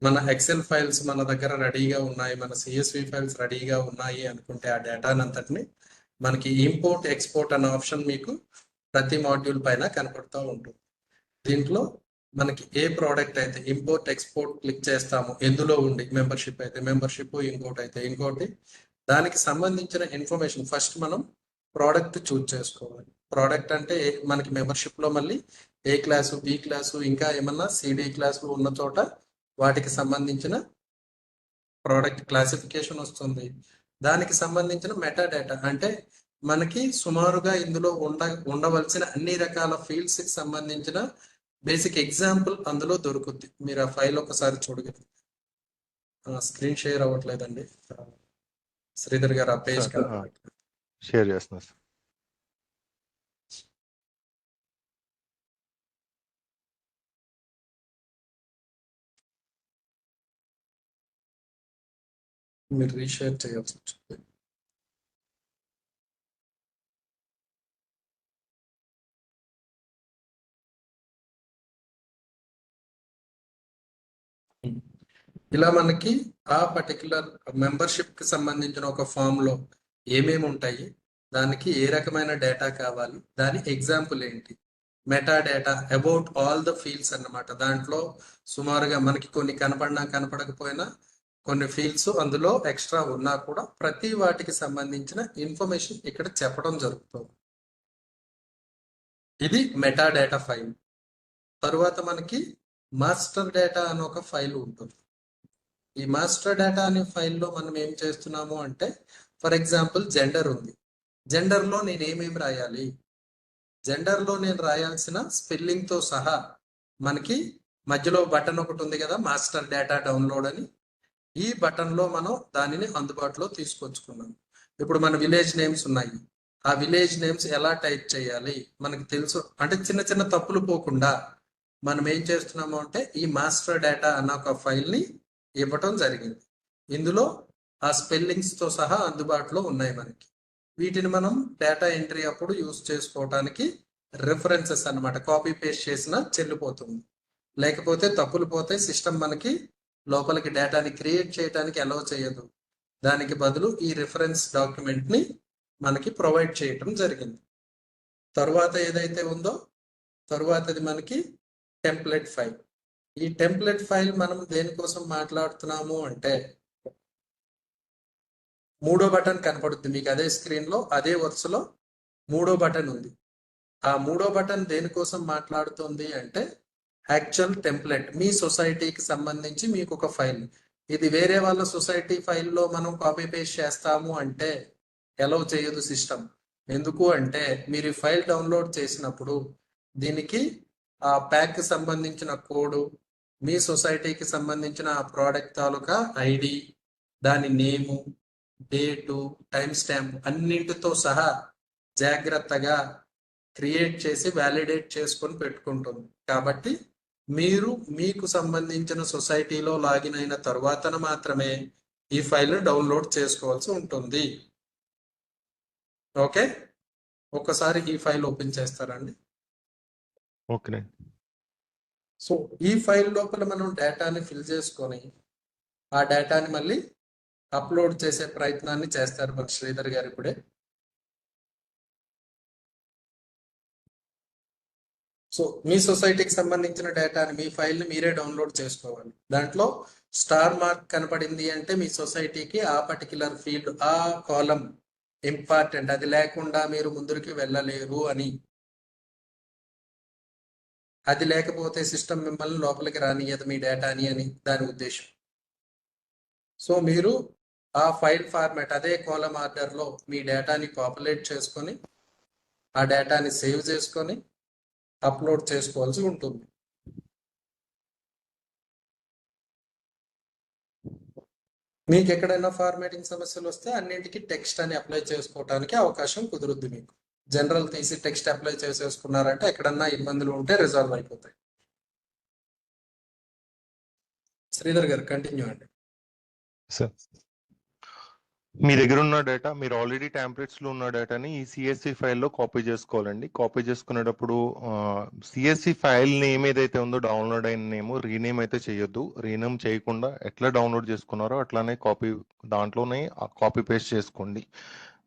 మన ఎక్సెల్ ఫైల్స్ మన దగ్గర రెడీగా ఉన్నాయి, మన సిఎస్వి ఫైల్స్ రెడీగా ఉన్నాయి అనుకుంటే ఆ డేటానంతటిని మనకి ఇంపోర్ట్ ఎక్స్పోర్ట్ అనే ఆప్షన్ మీకు ప్రతి మాడ్యూల్ పైన కనపడుతూ ఉంటుంది. దీంట్లో మనకి ఏ ప్రోడక్ట్ అయితే ఇంపోర్ట్ ఎక్స్పోర్ట్ క్లిక్ చేస్తామో ఎందులో ఉండి మెంబర్షిప్ అయితే మెంబర్షిప్, ఇంకోటి అయితే ఇంకోటి, దానికి సంబంధించిన ఇన్ఫర్మేషన్ ఫస్ట్ మనం ప్రోడక్ట్ చూజ్ చేసుకోవాలి. ప్రోడక్ట్ అంటే మనకి మెంబర్షిప్ లో మళ్ళీ ఏ క్లాసు, బి క్లాసు, ఇంకా ఏమన్నా సిడి క్లాసులు ఉన్న చోట వాటికి సంబంధించిన ప్రోడక్ట్ క్లాసిఫికేషన్ వస్తుంది. దానికి సంబంధించిన మెటా డేటా అంటే మనకి సుమారుగా ఇందులో ఉండవలసిన అన్ని రకాల ఫీల్డ్స్ కి సంబంధించిన బేసిక్ ఎగ్జాంపుల్ అందులో దొరుకుద్ది. మీరు ఆ ఫైల్ ఒకసారి చూడగలరు. స్క్రీన్ షేర్ అవ్వట్లేదండి శ్రీధర్ గారు, ఆ పేజ్ షేర్ చేస్తున్నారు. మీరు రీషేర్ చేయాల్సి వచ్చింది. ఇలా మనకి ఆ పర్టికులర్ మెంబర్షిప్ కి సంబంధించిన ఒక ఫామ్ లో ఏమేమి ఉంటాయి, దానికి ఏ రకమైన డేటా కావాలి, దాని ఎగ్జాంపుల్ ఏంటి, meta data about all the fields అన్నమాట. దాంట్లో సుమారుగా మనకి కొన్ని కనపడినా కనపడకపోయినా కొన్ని ఫీల్డ్స్ అందులో ఎక్స్ట్రా ఉన్నా కూడా ప్రతి వాటికి సంబంధించిన ఇన్ఫర్మేషన్ ఇక్కడ చెప్పడం జరుగుతుంది. ఇది మెటా డేటా ఫైల్. తరువాత మనకి మాస్టర్ డేటా అని ఒక ఫైల్ ఉంటుంది. ఈ మాస్టర్ డేటా అనే ఫైల్లో మనం ఏం చేస్తున్నాము అంటే, ఫర్ ఎగ్జాంపుల్ జెండర్ ఉంది. జెండర్లో నేను ఏమేమి రాయాలి, జెండర్లో నేను రాయాల్సిన స్పెల్లింగ్తో సహా మనకి మధ్యలో బటన్ ఒకటి ఉంది కదా, మాస్టర్ డేటా డౌన్లోడ్ అని. ఈ బటన్లో మనం దానిని అందుబాటులో తీసుకొచ్చుకున్నాం. ఇప్పుడు మన విలేజ్ నేమ్స్ ఉన్నాయి, ఆ విలేజ్ నేమ్స్ ఎలా టైప్ చేయాలి మనకు తెలుసు. అంటే చిన్న చిన్న తప్పులు పోకుండా మనం ఏం చేస్తున్నాము అంటే ఈ మాస్టర్ డేటా అన్న ఒక ఫైల్ని ఇవ్వటం జరిగింది. ఇందులో ఆ స్పెల్లింగ్స్తో సహా అందుబాటులో ఉన్నాయి మనకి. వీటిని మనం డేటా ఎంట్రీ అప్పుడు యూజ్ చేసుకోవటానికి రిఫరెన్సెస్ అన్నమాట. కాపీ పేస్ట్ చేసినా చెల్లిపోతుంది, లేకపోతే తప్పులు పోతే సిస్టమ్ మనకి లోపలికి డేటాని క్రియేట్ చేయడానికి అలౌ చేయదు. దానికి బదులు ఈ రిఫరెన్స్ డాక్యుమెంట్ని మనకి ప్రొవైడ్ చేయటం జరిగింది. తరువాత ఏదైతే ఉందో తరువాతది మనకి టెంప్లెట్ ఫైల్. ఈ టెంప్లెట్ ఫైల్ మనం దేనికోసం మాట్లాడుతున్నాము అంటే, మూడో బటన్ కనపడుతుంది మీకు అదే స్క్రీన్ లో, అదే వరుసలో మూడో బటన్ ఉంది. ఆ మూడో బటన్ దేనికోసం మాట్లాడుతుంది అంటే యాక్చువల్ టెంప్లెట్. మీ సొసైటీకి సంబంధించి మీకు ఒక ఫైల్, ఇది వేరే వాళ్ళ సొసైటీ ఫైల్లో మనం కాపీ పేస్ట్ చేస్తాము అంటే అలౌ చేయదు సిస్టమ్. ఎందుకు అంటే మీరు ఈ ఫైల్ డౌన్లోడ్ చేసినప్పుడు దీనికి ఆ ప్యాక్ కి సంబంధించిన కోడ్, మీ సొసైటీకి సంబంధించిన ఆ ప్రోడక్ట్ తాలూకా ఐడి, దాని నేము, డేటు, టైం స్టాంప్ అన్నింటితో సహా జాగ్రత్తగా క్రియేట్ చేసి వ్యాలిడేట్ చేసుకొని పెట్టుకుంటుంది. కాబట్టి మీరు మీకు సంబంధించిన సొసైటీలో లాగిన్ అయిన తర్వాత మాత్రమే ఈ ఫైల్ను డౌన్లోడ్ చేసుకోవాల్సి ఉంటుంది. ఓకే, ఒక్కసారి ఈ ఫైల్ ఓపెన్ చేస్తారండి. ఓకే. సో ఈ ఫైల్ లోపల మనం డేటాని ఫిల్ చేసుకొని ఆ డేటాని మళ్ళీ అప్లోడ్ చేసే ప్రయత్నాన్ని చేస్తారు మన శ్రీధర్ గారు ఇప్పుడే. సో మీ సొసైటీకి సంబంధించిన డేటాని, మీ ఫైల్ని మీరే డౌన్లోడ్ చేసుకోవాలి. దాంట్లో స్టార్ మార్క్ కనపడింది అంటే మీ సొసైటీకి ఆ పర్టికులర్ ఫీల్డ్, ఆ కాలం ఇంపార్టెంట్, అది లేకుండా మీరు ముందుకి వెళ్ళలేరు అని. అది లేకపోతే సిస్టమ్ మిమ్మల్ని లోపలికి రానియదు మీ డేటాని అని దాని ఉద్దేశం. సో మీరు ఆ ఫైల్ ఫార్మాట్ అదే కాలం ఆర్డర్లో మీ డేటాని పాపులేట్ చేసుకొని ఆ డేటాని సేవ్ చేసుకొని అప్లోడ్ చేసుకోవాల్సి ఉంటుంది. మీకు ఎక్కడైనా ఫార్మాటింగ్ సమస్యలు వస్తే అన్నింటికి టెక్స్ట్ అని అప్లై చేసుకోవడానికి అవకాశం కుదురుద్ది. మీకు జనరల్ తీసి టెక్స్ట్ అప్లై చేసేసుకున్నారంటే ఎక్కడన్నా ఇబ్బందులు ఉంటే రిజాల్వ్ అయిపోతాయి. శ్రీధర్ గారు కంటిన్యూ అండి. సార్, మీ దగ్గర ఉన్న డేటా, మీరు ఆల్రెడీ టెంప్లెట్స్ లో ఉన్న డేటాని ఈ సిఎస్సి ఫైల్లో కాపీ చేసుకోవాలండి. కాపీ చేసుకునేటప్పుడు సిఎస్సి ఫైల్ నేమ్ ఏదైతే ఉందో డౌన్లోడ్ అయిన నేమ్ రీనేమ్ అయితే చేయొద్దు. రీనేమ్ చేయకుండా ఎట్లా డౌన్లోడ్ చేసుకున్నారో అట్లానే దాంట్లోనే కాపీ పేస్ట్ చేసుకోండి.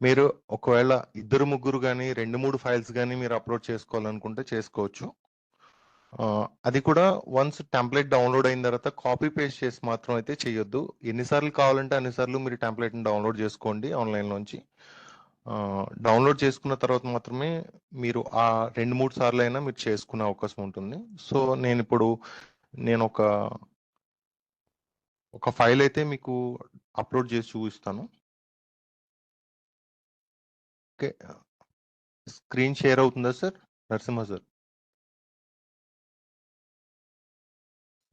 మీరు ఒకవేళ ఇద్దరు ముగ్గురు కానీ 2-3 ఫైల్స్ కానీ మీరు అప్లోడ్ చేసుకోవాలనుకుంటే చేసుకోవచ్చు. అది కూడా వన్స్ టెంప్లెట్ డౌన్లోడ్ అయిన తర్వాత కాపీ పేస్ట్ చేసి మాత్రం అయితే చేయొద్దు. ఎన్నిసార్లు కావాలంటే అన్నిసార్లు మీరు టెంప్లెట్ని డౌన్లోడ్ చేసుకోండి ఆన్లైన్ నుంచి. డౌన్లోడ్ చేసుకున్న తర్వాత మాత్రమే మీరు ఆ 2-3 సార్లు అయినా మీరు చేసుకునే అవకాశం ఉంటుంది. సో నేను ఒక ఫైల్ అయితే మీకు అప్లోడ్ చేసి చూపిస్తాను. ఓకే, స్క్రీన్ షేర్ అవుతుందా సార్? Narasimha sir,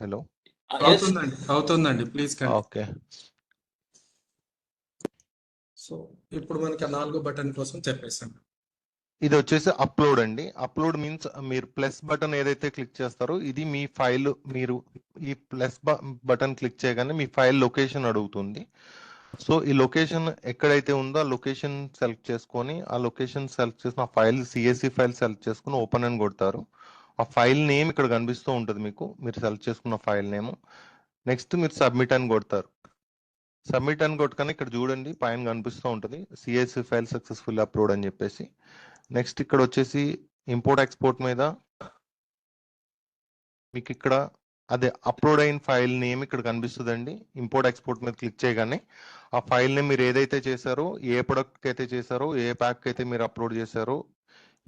hello. అవుతుందండి ప్లీజ్. ఓకే, సో ఇప్పుడు మనకి 4 బటన్ కోసం చెప్పేసాం. ఇది వచ్చేసి అప్లోడ్ అండి. అప్లోడ్ మీన్స్ మీరు ప్లస్ బటన్ ఏదైతే క్లిక్ చేస్తారో ఇది మీ ఫైల్. మీరు ఈ ప్లస్ బటన్ క్లిక్ చేయగానే మీ ఫైల్ లొకేషన్ అడుగుతుంది. సో ఈ లొకేషన్ ఎక్కడైతే ఉందో ఆ లొకేషన్ సెలెక్ట్ చేసుకొని ఆ లొకేషన్ సెలెక్ట్ చేసిన ఫైల్ సిఎస్సి ఫైల్ సెలెక్ట్ చేసుకుని ఓపెన్ అని కొడతారు. ఆ ఫైల్ నేమ్ ఇక్కడ కనిపిస్తూ ఉంటుంది మీకు, మీరు సెలెక్ట్ చేసుకున్న ఫైల్ నేమ్. నెక్స్ట్ మీరు సబ్మిట్ అని కొడతారు. సబ్మిట్ అని కొట్టుకొని ఇక్కడ చూడండి పైన కనిపిస్తూ ఉంటుంది సిఎస్సి ఫైల్ సక్సెస్ఫుల్ అప్లోడ్ అని చెప్పేసి. నెక్స్ట్ ఇక్కడ వచ్చేసి ఇంపోర్ట్ ఎక్స్పోర్ట్ మీద మీకు ఇక్కడ అదే అప్లోడ్ అయిన ఫైల్ నేమ్ ఇక్కడ కనిపిస్తుందండి. ఇంపోర్ట్ ఎక్స్పోర్ట్ మీద క్లిక్ చేయగానే ఆ ఫైల్ నేమ్ మీరు ఏదైతే చేశారో, ఏ ప్రొడక్ట్ అయితే చేశారో, ఏ ప్యాక్ అయితే మీరు అప్లోడ్ చేశారో,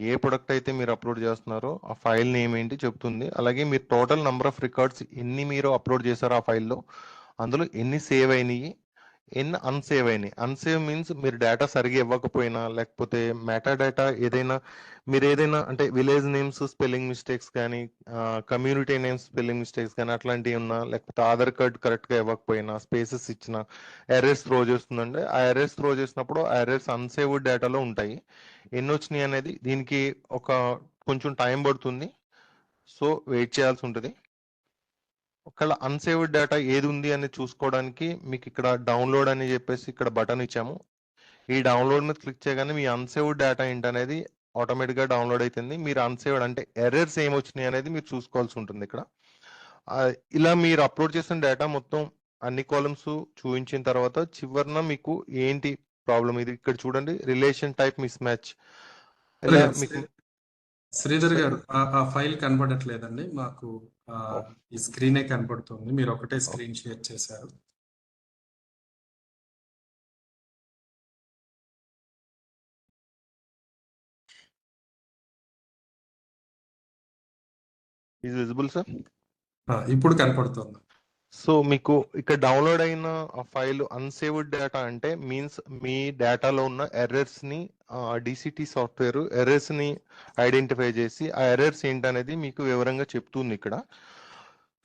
ఏ ప్రొడక్ట్ అయితే మీరు అప్లోడ్ చేస్తున్నారో ఆ ఫైల్ నేమ్ ఏంటి చెప్తుంది. అలాగే మీరు టోటల్ నంబర్ ఆఫ్ రికార్డ్స్ ఎన్ని మీరు అప్లోడ్ చేశారో ఆ ఫైల్లో, అందులో ఎన్ని సేవ్ అయినాయి, ఎన్ని అన్సేవ్ అయినాయి. అన్సేవ్ మీన్స్ మీరు డేటా సరిగా ఇవ్వకపోయినా, లేకపోతే మెటా డేటా ఏదైనా మీరు ఏదైనా అంటే విలేజ్ నేమ్స్ స్పెల్లింగ్ మిస్టేక్స్ కానీ, కమ్యూనిటీ నేమ్స్ స్పెల్లింగ్ మిస్టేక్స్ కానీ అట్లాంటివి ఉన్నా, లేకపోతే ఆధార్ కార్డ్ కరెక్ట్గా ఇవ్వకపోయినా, స్పేసెస్ ఇచ్చిన ఎర్రర్స్ త్రో చేస్తుందండి. ఆ ఎర్రర్స్ త్రో చేసినప్పుడు ఆ ఎర్రర్స్ అన్సేవ్డ్ డేటాలో ఉంటాయి. ఎన్ని వచ్చినాయి అనేది దీనికి ఒక కొంచెం టైం పడుతుంది. సో వెయిట్ చేయాల్సి ఉంటుంది. ఒకవేళ అన్సేవ్డ్ డేటా ఏది ఉంది అని చూసుకోవడానికి మీకు ఇక్కడ డౌన్లోడ్ అని చెప్పేసి ఇక్కడ బటన్ ఇచ్చాము. ఈ డౌన్లోడ్ మీద క్లిక్ చేయగానే మీ అన్సేవ్డ్ డేటా ఏంటనేది ఆటోమేటిక్గా డౌన్లోడ్ అవుతుంది. మీరు అన్సేవ్డ్ అంటే ఎర్రర్స్ ఏమొచ్చినాయి అనేది మీరు చూసుకోవాల్సి ఉంటుంది ఇక్కడ. ఇలా మీరు అప్లోడ్ చేసిన డేటా మొత్తం అన్ని కాలమ్స్ చూపించిన తర్వాత చివరిన మీకు ఏంటి ప్రాబ్లం ఇది ఇక్కడ చూడండి, రిలేషన్ టైప్ మిస్ మ్యాచ్. ఇలా మీకు శ్రీధర్ గారు ఆ ఫైల్ కనపడట్లేదండి మాకు. ఈ స్క్రీనే కనపడుతుంది, మీరు ఒకటే స్క్రీన్ షేర్ చేశారు. Is visible sir? ఇప్పుడు కనపడుతుంది. సో మీకు ఇక్కడ డౌన్లోడ్ అయిన ఫైల్ అన్సేవ్డ్ డేటా అంటే మీన్స్ మీ డేటాలో ఉన్న ఎర్రర్స్ ని డిసిటి సాఫ్ట్వేర్ ఎర్రర్స్ ని ఐడెంటిఫై చేసి ఆ ఎర్రర్స్ ఏంటనేది మీకు వివరంగా చెప్తుంది ఇక్కడ.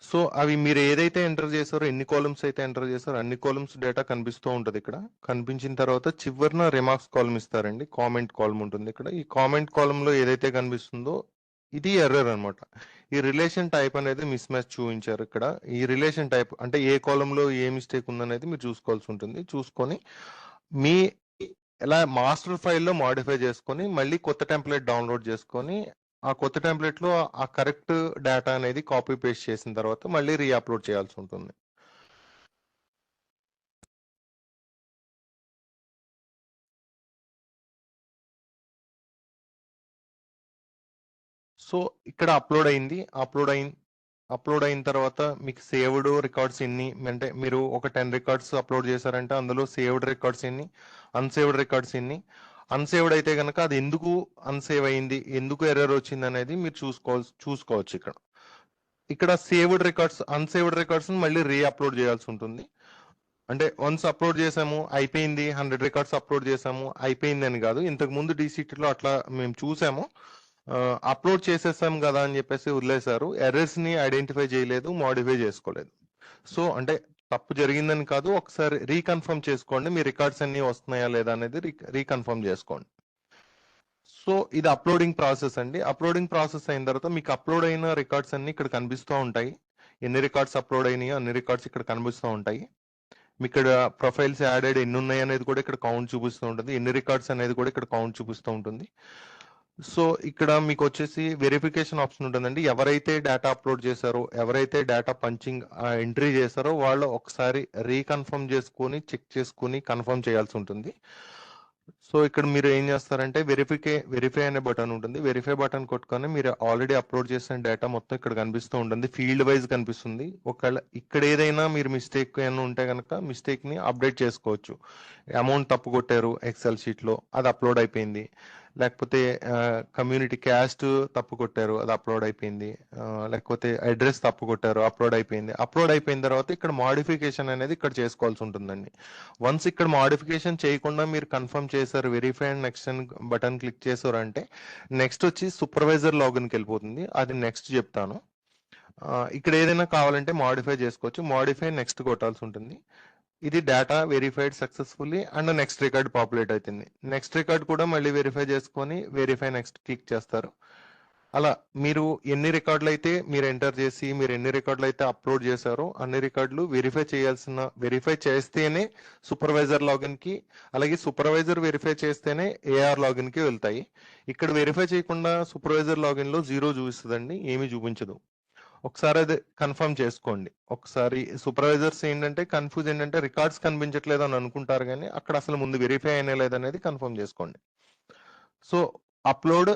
సో అవి మీరు ఏదైతే ఎంటర్ చేశారో, ఎన్ని కాలమ్స్ అయితే ఎంటర్ చేశారో అన్ని కాలమ్స్ డేటా కనిపిస్తూ ఉంటుంది ఇక్కడ. కనిపించిన తర్వాత చివరిన రిమార్క్స్ కాలమ్ ఇస్తారండి, కామెంట్ కాలమ్ ఉంటుంది ఇక్కడ. ఈ కామెంట్ కాలమ్ లో ఏదైతే కనిపిస్తుందో ఇది ఎర్రర్ అన్నమాట. ఈ రిలేషన్ టైప్ అనేది మిస్ మ్యాచ్ చూపించారు ఇక్కడ. ఈ రిలేషన్ టైప్ అంటే ఏ కాలమ్ లో ఏ మిస్టేక్ ఉందనేది మీరు చూసుకోవాల్సి ఉంటుంది. చూసుకొని మీ ఎలా మాస్టర్ ఫైల్లో మాడిఫై చేసుకొని మళ్ళీ కొత్త టెంప్లెట్ డౌన్లోడ్ చేసుకొని ఆ కొత్త టెంప్లెట్ లో ఆ కరెక్ట్ డేటా అనేది కాపీ పేస్ట్ చేసిన తర్వాత మళ్ళీ రీఅప్లోడ్ చేయాల్సి ఉంటుంది. సో ఇక్కడ అప్లోడ్ అయిన తర్వాత మీకు సేవ్డ్ రికార్డ్స్ ఎన్ని అంటే మీరు ఒక 10 రికార్డ్స్ అప్లోడ్ చేశారంటే అందులో సేవ్డ్ రికార్డ్స్ ఎన్ని, అన్సేవ్డ్ రికార్డ్స్ ఎన్ని. అన్సేవ్డ్ అయితే కనుక అది ఎందుకు అన్సేవ్ అయింది, ఎందుకు ఎర్రర్ వచ్చింది అనేది మీరు చూసుకోవచ్చు ఇక్కడ. ఇక్కడ సేవ్డ్ రికార్డ్స్ అన్సేవ్డ్ రికార్డ్స్ మళ్ళీ రీఅప్లోడ్ చేయాల్సి ఉంటుంది. అంటే వన్స్ అప్లోడ్ చేసాము అయిపోయింది, 100 రికార్డ్స్ అప్లోడ్ చేసాము అయిపోయింది అని కాదు. ఇంతకు ముందు డీసీటీలో అట్లా మేము చూసాము, అప్లోడ్ చేసేసాం కదా అని చెప్పేసి వదిలేశారు, ఎర్రర్స్ ని ఐడెంటిఫై చేయలేదు, మాడిఫై చేసుకోలేదు. సో అంటే తప్పు జరిగిందని కాదు, ఒకసారి రీకన్ఫర్మ్ చేసుకోండి మీ రికార్డ్స్ అన్ని వస్తున్నాయా లేదా అనేది రీకన్ఫర్మ్ చేసుకోండి. సో ఇది అప్లోడింగ్ ప్రాసెస్ అండి. అప్లోడింగ్ ప్రాసెస్ అయిన తర్వాత మీకు అప్లోడ్ అయిన రికార్డ్స్ అన్ని ఇక్కడ కనిపిస్తూ ఉంటాయి. ఎన్ని రికార్డ్స్ అప్లోడ్ అయినాయో అన్ని రికార్డ్స్ ఇక్కడ కనిపిస్తూ ఉంటాయి. మీ ఇక్కడ ప్రొఫైల్స్ యాడెడ్ ఎన్ని ఉన్నాయి అనేది కూడా ఇక్కడ కౌంట్ చూపిస్తూ ఉంటుంది, ఎన్ని రికార్డ్స్ అనేది కూడా ఇక్కడ కౌంట్ చూపిస్తూ ఉంటుంది. సో ఇక్కడ మీకు వచ్చేసి వెరిఫికేషన్ ఆప్షన్ ఉంటుందండి. ఎవరైతే డేటా అప్లోడ్ చేశారో, ఎవరైతే డేటా పంచింగ్ ఎంట్రీ చేశారో వాళ్ళు ఒకసారి రీకన్ఫర్మ్ చేసుకొని చెక్ చేసుకొని కన్ఫర్మ్ చేయాల్సి ఉంటుంది. సో ఇక్కడ మీరు ఏం చేస్తారంటే వెరిఫై అనే బటన్ ఉంటుంది, వెరిఫై బటన్ కొట్టుకొని మీరు ఆల్రెడీ అప్లోడ్ చేసిన డేటా మొత్తం ఇక్కడ కనిపిస్తూ ఉంటుంది, ఫీల్డ్ వైజ్ కనిపిస్తుంది. ఒకవేళ ఇక్కడ ఏదైనా మీరు మిస్టేక్ ఏమైనా ఉంటే కనుక మిస్టేక్ ని అప్డేట్ చేసుకోవచ్చు. అమౌంట్ తప్పు కొట్టారు ఎక్సెల్ షీట్ లో, అది అప్లోడ్ అయిపోయింది. లేకపోతే కమ్యూనిటీ క్యాస్ట్ తప్పు కొట్టారు, అది అప్లోడ్ అయిపోయింది. లేకపోతే అడ్రస్ తప్పు కొట్టారు, అప్లోడ్ అయిపోయింది. అప్లోడ్ అయిపోయిన తర్వాత ఇక్కడ మాడిఫికేషన్ అనేది ఇక్కడ చేసుకోవాల్సి ఉంటుందండి. వన్స్ ఇక్కడ మాడిఫికేషన్ చేయకుండా మీరు కన్ఫర్మ్ చేశారు, verify and next button click చేశారు అంటే నెక్స్ట్ వచ్చి సూపర్వైజర్ లాగిన్కి వెళ్ళిపోతుంది. అది నెక్స్ట్ చెప్తాను. ఇక్కడ ఏదైనా కావాలంటే మాడిఫై చేసుకోవచ్చు, మాడిఫై నెక్స్ట్ కొట్టాల్సి ఉంటుంది. ఇది data verified successfully and next record populate అవుతుంది. నెక్స్ట్ రికార్డ్ కూడా మళ్ళీ వెరిఫై చేసుకొని వెరిఫై నెక్స్ట్ క్లిక్ చేస్తారు. అలా మీరు ఎన్ని రికార్డులు అయితే మీరు ఎంటర్ చేసి మీరు ఎన్ని రికార్డులు అయితే అప్లోడ్ చేశారో అన్ని రికార్డులు వెరిఫై చేస్తేనే సూపర్వైజర్ లాగిన్ కి, అలాగే సూపర్వైజర్ వెరిఫై చేస్తేనే ఏఆర్ లాగిన్ కి వెళ్తాయి. ఇక్కడ వెరిఫై చేయకుండా సూపర్వైజర్ లాగిన్ లో 0 చూపిస్తుందండి, ఏమీ చూపించదు. ఒకసారి అది కన్ఫర్మ్ చేసుకోండి. ఒకసారి సూపర్వైజర్స్ ఏంటంటే కన్ఫ్యూజ్ ఏంటంటే రికార్డ్స్ కనిపించట్లేదు అని అనుకుంటారు, కానీ అక్కడ అసలు ముందు వెరిఫై అయినా లేదనేది కన్ఫర్మ్ చేసుకోండి. సో అప్లోడ్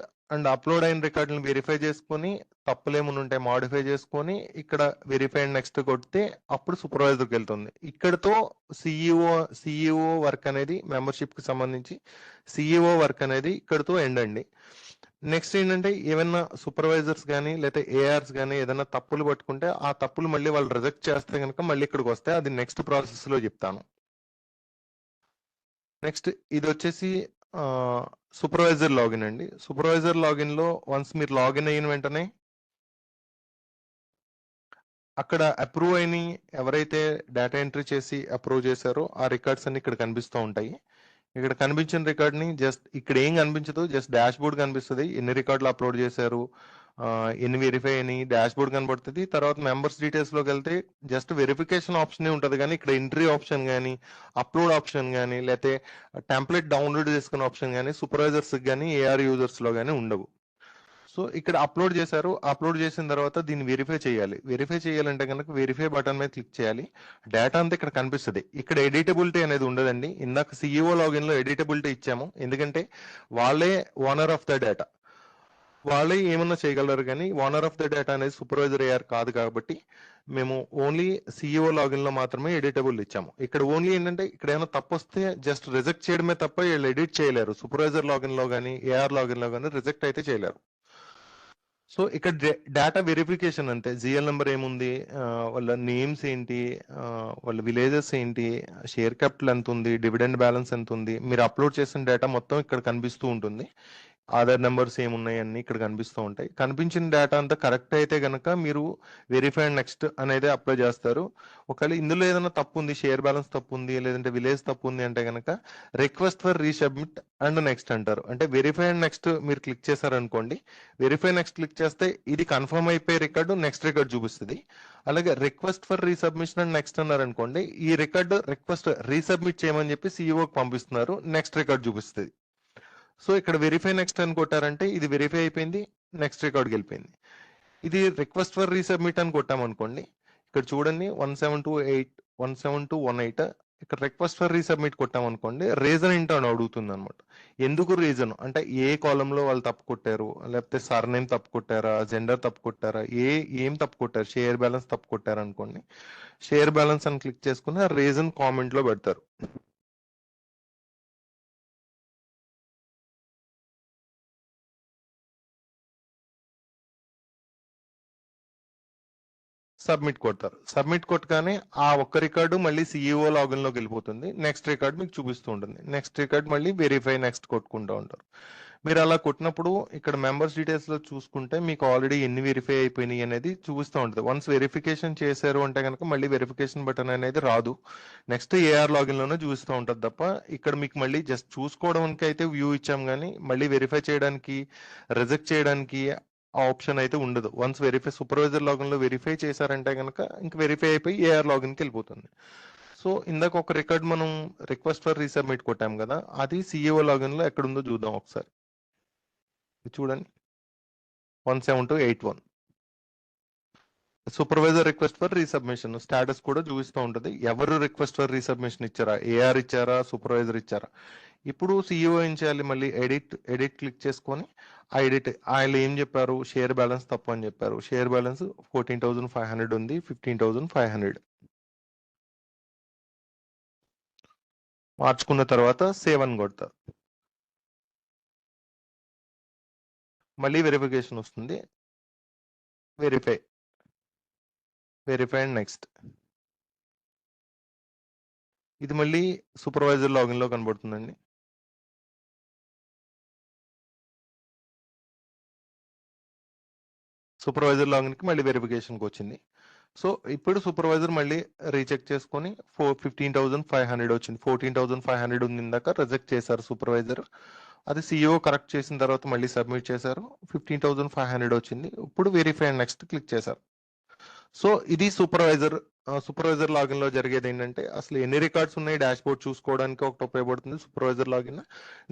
అయిన రికార్డులను వెరిఫై చేసుకొని తప్పులు ఏమైనా ఉంటే మాడిఫై చేసుకొని వెరిఫై అండ్ నెక్స్ట్ కొడితే అప్పుడు సూపర్వైజర్కి వెళ్తుంది. ఇక్కడతో సిఇఓ వర్క్ అనేది మెంబర్షిప్ కి సంబంధించి సిఇఓ వర్క్ అనేది ఇక్కడతో ఎండ్ అండి. నెక్స్ట్ ఏంటంటే ఏమైనా సూపర్వైజర్స్ కానీ లేదా ఏఆర్స్ కానీ ఏదైనా తప్పులు పట్టుకుంటే ఆ తప్పులు మళ్ళీ వాళ్ళు రిజెక్ట్ చేస్తే కనుక మళ్ళీ ఇక్కడికి వస్తే అది నెక్స్ట్ ప్రాసెస్ లో చెప్తాను. నెక్స్ట్ ఇది వచ్చేసి సూపర్వైజర్ లాగిన్ అండి. సూపర్వైజర్ లాగిన్ లో వన్స్ మీరు లాగిన్ అయిన వెంటనే అక్కడ అప్రూవ్ అయిన ఎవరైతే డేటా ఎంట్రీ చేసి అప్రూవ్ చేశారో ఆ రికార్డ్స్ అన్ని ఇక్కడ కనిపిస్తూ ఉంటాయి. ఇక్కడ కనిపించిన రికార్డ్ ని జస్ట్ ఇక్కడ ఏం కనిపించదు, జస్ట్ డాష్ బోర్డ్ కనిపిస్తుంది. ఎన్ని రికార్డులు అప్లోడ్ చేశారు, ఎన్ని వెరిఫై అని డాష్ బోర్డ్ కనబడుతుంది. తర్వాత మెంబర్స్ డీటెయిల్స్ లోకి వెళ్తే జస్ట్ వెరిఫికేషన్ ఆప్షన్ ఉంటుంది, కానీ ఇక్కడ ఎంట్రీ ఆప్షన్ కానీ అప్లోడ్ ఆప్షన్ కానీ లేకపోతే టెంప్లెట్ డౌన్లోడ్ చేసుకునే ఆప్షన్ కానీ సూపర్వైజర్స్ కానీ ఏఆర్ యూజర్స్ లో కానీ ఉండవు. సో ఇక్కడ అప్లోడ్ చేశారు, అప్లోడ్ చేసిన తర్వాత దీన్ని వెరిఫై చేయాలంటే కనుక వెరిఫై బటన్ మీద క్లిక్ చేయాలి. డేటా అంతా ఇక్కడ కనిపిస్తుంది. ఇక్కడ ఎడిటబిలిటీ అనేది ఉండదండి. ఇందాక సిఇఓ లాగిన్ లో ఎడిటబిలిటీ ఇచ్చాము, ఎందుకంటే వాళ్ళే ఓనర్ ఆఫ్ ద డేటా, వాళ్ళే ఏమన్నా చేయగలరు, కానీ ఓనర్ ఆఫ్ ద డేటా అనేది సూపర్వైజర్ ఏఆర్ కాదు. కాబట్టి మేము ఓన్లీ సిఇఓ లాగిన్ లో మాత్రమే ఎడిటబుల్ ఇచ్చాము. ఇక్కడ ఓన్లీ ఏంటంటే ఇక్కడ ఏమైనా తప్పు వస్తే జస్ట్ రిజెక్ట్ చేయడమే తప్ప వీళ్ళు ఎడిట్ చేయలేరు. సూపర్వైజర్ లాగిన్ లో కానీ ఏఆర్ లాగిన్ లో కానీ రిజెక్ట్ అయితే చేయలేరు. సో ఇక్కడ డేటా వెరిఫికేషన్ అంతే. జిఎల్ నెంబర్ ఏముంది, వాళ్ళ నేమ్స్ ఏంటి, వాళ్ళ విలేజెస్ ఏంటి, షేర్ క్యాపిటల్ ఎంత ఉంది, డివిడెండ్ బ్యాలెన్స్ ఎంత ఉంది, మీరు అప్లోడ్ చేసిన డేటా మొత్తం ఇక్కడ కనిపిస్తూ ఉంటుంది. ఆధార్ నెంబర్స్ ఏమున్నాయి అన్ని ఇక్కడ కనిపిస్తూ ఉంటాయి. కనిపించిన డేటా అంతా కరెక్ట్ అయితే కనుక మీరు వెరిఫై అండ్ నెక్స్ట్ అనేది అప్లై చేస్తారు. ఒకవేళ ఇందులో ఏదైనా తప్పు ఉంది, షేర్ బ్యాలెన్స్ తప్పు ఉంది లేదంటే విలేజ్ తప్పు ఉంది అంటే కనుక request for resubmit and next అంటారు. అంటే వెరిఫై అండ్ నెక్స్ట్ మీరు క్లిక్ చేశారనుకోండి, వెరిఫై నెక్స్ట్ క్లిక్ చేస్తే ఇది కన్ఫర్మ్ అయిపోయే రికార్డు నెక్స్ట్ రికార్డు చూపిస్తుంది. అలాగే request for resubmission and next అన్నారు అనుకోండి, ఈ రికార్డు రిక్వెస్ట్ రీసబ్మిట్ చేయమని చెప్పి సిఇఓకి పంపిస్తున్నారు, నెక్స్ట్ రికార్డు చూపిస్తుంది. సో ఇక్కడ వెరిఫై నెక్స్ట్ అని కొట్టారంటే ఇది వెరిఫై అయిపోయింది, నెక్స్ట్ రికార్డ్కి వెళ్ళిపోయింది. ఇది రిక్వెస్ట్ ఫర్ రీసబ్మిట్ అని కొట్టామనుకోండి, ఇక్కడ చూడండి 172.18 ఇక్కడ రిక్వెస్ట్ ఫర్ రీసబ్మిట్ కొట్టామనుకోండి, రీజన్ ఏంటో అని అడుగుతుంది అనమాట. ఎందుకు రీజన్ అంటే ఏ కాలంలో వాళ్ళు తప్పు కొట్టారు, లేకపోతే సర్నేమ్ తప్పు కొట్టారా, జెండర్ తప్పు కొట్టారా, ఏం తప్పు కొట్టారు, షేర్ బ్యాలెన్స్ తప్పు కొట్టారు అనుకోండి, షేర్ బ్యాలెన్స్ అని క్లిక్ చేసుకుని ఆ రీజన్ కామెంట్ లో పెడతారు. సబ్మిట్ కొడతారు. సబ్మిట్ కొట్టగానే ఆ ఒక్క రికార్డు మళ్ళీ సిఇఓ లాగిన్ లోకి వెళ్ళిపోతుంది. నెక్స్ట్ రికార్డు మీకు చూపిస్తూ ఉంటుంది. నెక్స్ట్ రికార్డు మళ్ళీ వెరిఫై నెక్స్ట్ కొట్టుకుంటూ ఉంటారు. మీరు అలా కొట్టినప్పుడు ఇక్కడ మెంబర్స్ డీటెయిల్స్ లో చూసుకుంటే మీకు ఆల్రెడీ ఎన్ని వెరిఫై అయిపోయినాయి అనేది చూపిస్తూ ఉంటుంది. వన్స్ వెరిఫికేషన్ చేశారు అంటే కనుక మళ్ళీ వెరిఫికేషన్ బటన్ అనేది రాదు, నెక్స్ట్ ఏఆర్ లాగిన్ లోనే చూపిస్తూ ఉంటుంది తప్ప ఇక్కడ మీకు మళ్ళీ జస్ట్ చూసుకోవడానికి అయితే వ్యూ ఇచ్చాం, కానీ మళ్ళీ వెరిఫై చేయడానికి రిజెక్ట్ చేయడానికి ఆ ఆప్షన్ అయితే ఉండదు. వన్స్ వెరిఫై సూపర్వైజర్ లాగిన్ లో వెరిఫై చేశారంటే కనుక ఇంకా వెరిఫై అయిపోయి ఏఆర్ లాగిన్కి వెళ్ళిపోతుంది. సో ఇందాక ఒక రికార్డ్ మనం రిక్వెస్ట్ ఫర్ రీసబ్మిట్ కొట్టాం కదా, అది సిఇఓ లాగిన్ లో ఎక్కడుందో చూద్దాం ఒకసారి. చూడండి 172.81 supervisor request for resubmission status కూడా చూపిస్తూ ఉంటుంది. ఎవరు రిక్వెస్ట్ ఫర్ రీసబ్మిషన్ ఇచ్చారా, ఏఆర్ ఇచ్చారా, సూపర్వైజర్ ఇచ్చారా. ఇప్పుడు సిఇఓ ఏం చేయాలి, మళ్ళీ ఎడిట్ క్లిక్ చేసుకొని ఆ ఎడిట్ ఆయన ఏం చెప్పారు, షేర్ బ్యాలెన్స్ తప్పు అని చెప్పారు. షేర్ బ్యాలెన్స్ 14,500 ఉంది, 15,500 మార్చుకున్న తర్వాత సేవ్ అని కొడతారు. మళ్ళీ వెరిఫికేషన్ వస్తుంది, వెరిఫై అండ్ నెక్స్ట్. ఇది మళ్ళీ సూపర్వైజర్ లాగిన్ లో కనబడుతుందండి. సూపర్వైజర్ లాగిన్ కి మళ్ళీ వెరిఫికేషన్కి వచ్చింది. సో ఇప్పుడు సూపర్వైజర్ మళ్ళీ రీచెక్ చేసుకొని 15,500 వచ్చింది. 14,500 ఉంది ఇందాక రిజెక్ట్ చేశారు సూపర్వైజర్. అది సిఇఓ కరెక్ట్ చేసిన తర్వాత మళ్ళీ సబ్మిట్ చేశారు, 15,500 వచ్చింది. ఇప్పుడు వెరిఫై అండ్ నెక్స్ట్ క్లిక్ చేశారు. సో ఇది సూపర్వైజర్ లాగిన్ లో జరిగేది ఏంటంటే అసలు ఎన్ని రికార్డ్స్ ఉన్నాయి డాష్ బోర్డ్ చూసుకోవడానికి ఒకటి ఉపయోగపడుతుంది సూపర్వైజర్ లాగిన్.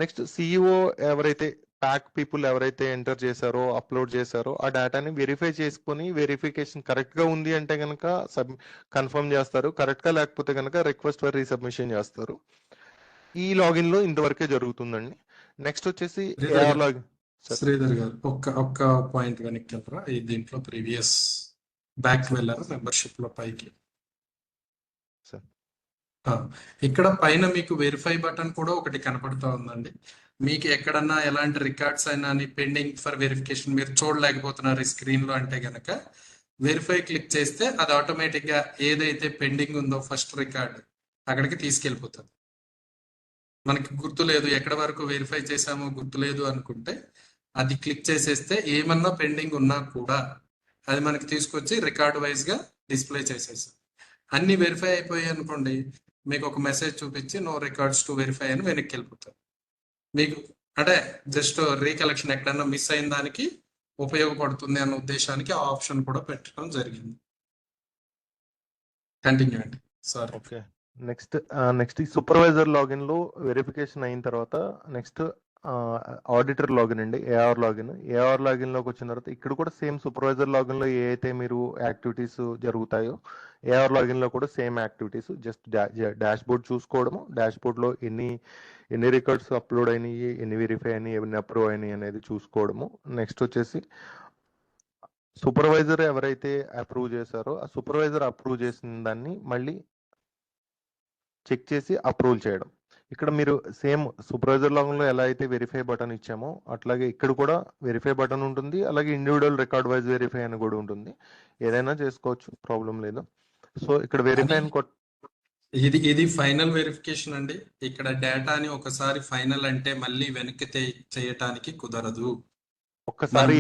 నెక్స్ట్ సిఇఓ ఎవరైతే ప్యాక్ పీపుల్ ఎవరైతే ఎంటర్ చేశారో అప్లోడ్ చేశారో ఆ డేటాని వెరిఫై చేసుకుని వెరిఫికేషన్ కరెక్ట్ గా ఉంది అంటే కనుక కన్ఫర్మ్ చేస్తారు, కరెక్ట్ గా లేకపోతే కనుక రిక్వెస్ట్ ఫర్ రీసబ్మిషన్ చేస్తారు. ఈ లాగిన్ లో ఇంతవరకే జరుగుతుందండి. నెక్స్ట్ వచ్చేసి ఏఆర్ లాగిన్. శ్రీధర్ గారు ఒక్క పాయింట్ వెనక్కి వెళ్ళరా, దీంట్లో ప్రీవియస్ బ్యాక్ వెళ్ళారు మెంబర్షిప్ లో పైకి. సార్ ఇక్కడ పైన మీకు వెరిఫై బటన్ కూడా ఒకటి కనపడుతూ ఉందండి. మీకు ఎక్కడన్నా ఎలాంటి రికార్డ్స్ అయినా పెండింగ్ ఫర్ వెరిఫికేషన్ మీరు చూడలేకపోతున్నారు స్క్రీన్ లో అంటే గనక వెరిఫై క్లిక్ చేస్తే అది ఆటోమేటిక్ గా ఏదైతే పెండింగ్ ఉందో ఫస్ట్ రికార్డ్ అక్కడికి తీసుకెళ్ళిపోతుంది. మనకి గుర్తులేదు ఎక్కడ వరకు వెరిఫై చేసామో గుర్తులేదు అనుకుంటే అది క్లిక్ చేసేస్తే ఏమన్నా పెండింగ్ ఉన్నా కూడా అది మనకి తీసుకొచ్చి రికార్డ్ వైజ్ గా డిస్ప్లే చేసేస్తాం. అన్ని వెరిఫై అయిపోయాయి అనుకోండి, మీకు ఒక మెసేజ్ చూపించి నో రికార్డ్స్ టు వెరిఫై అని వెనక్కి వెళ్ళిపోతారు. మీకు అంటే జస్ట్ రీకలెక్షన్ ఎక్కడన్నా మిస్ అయిన దానికి ఉపయోగపడుతుంది అన్న ఉద్దేశానికి ఆ ఆప్షన్ కూడా పెట్టడం జరిగింది. కంటిన్యూ అండి. సారీ. ఓకే, నెక్స్ట్ ఈ సూపర్వైజర్ లాగిన్ లో వెరిఫికేషన్ అయిన తర్వాత నెక్స్ట్ ఆడిటర్ లాగిన్ అండి, ఏఆర్ లాగిన్ లోకి వచ్చిన తర్వాత ఇక్కడ కూడా సేమ్ సూపర్వైజర్ లాగిన్ లో ఏ అయితే మీరు యాక్టివిటీస్ జరుగుతాయో ఏఆర్ లాగిన్ లో కూడా same activities, just dashboard చూసుకోవడము, డాష్ బోర్డ్ లో ఎన్ని రికార్డ్స్ అప్లోడ్ అయినాయి, ఎన్ని వెరిఫై అయినాయి, ఎన్ని అప్రూవ్ అయినాయి అనేది చూసుకోవడము. నెక్స్ట్ వచ్చేసి సూపర్వైజర్ ఎవరైతే అప్రూవ్ చేశారో ఆ సూపర్వైజర్ అప్రూవ్ చేసిన దాన్ని మళ్ళీ చెక్ చేసి అప్రూవల్ చేయడం. ఇక్కడ మీరు సేమ్ సూపర్వైజర్ లాగిన్ లో ఎలా అయితే వెరిఫై బటన్ ఇచ్చామో అట్లాగే ఇక్కడ కూడా వెరిఫై బటన్ ఉంటుంది, అలాగే ఇండివిజువల్ రికార్డ్ వైజ్ వెరిఫై అని కూడా ఉంటుంది. ఏదైనా చేసుకోవచ్చు, ప్రాబ్లం లేదు. సో ఇక్కడ వెరిఫై అని ఇది ఫైనల్ వెరిఫికేషన్ అండి. ఇక్కడ డేటాని ఒకసారి ఫైనల్ అంటే మళ్ళీ వెనక్కి చేయటానికి కుదరదు. ఒక్కసారి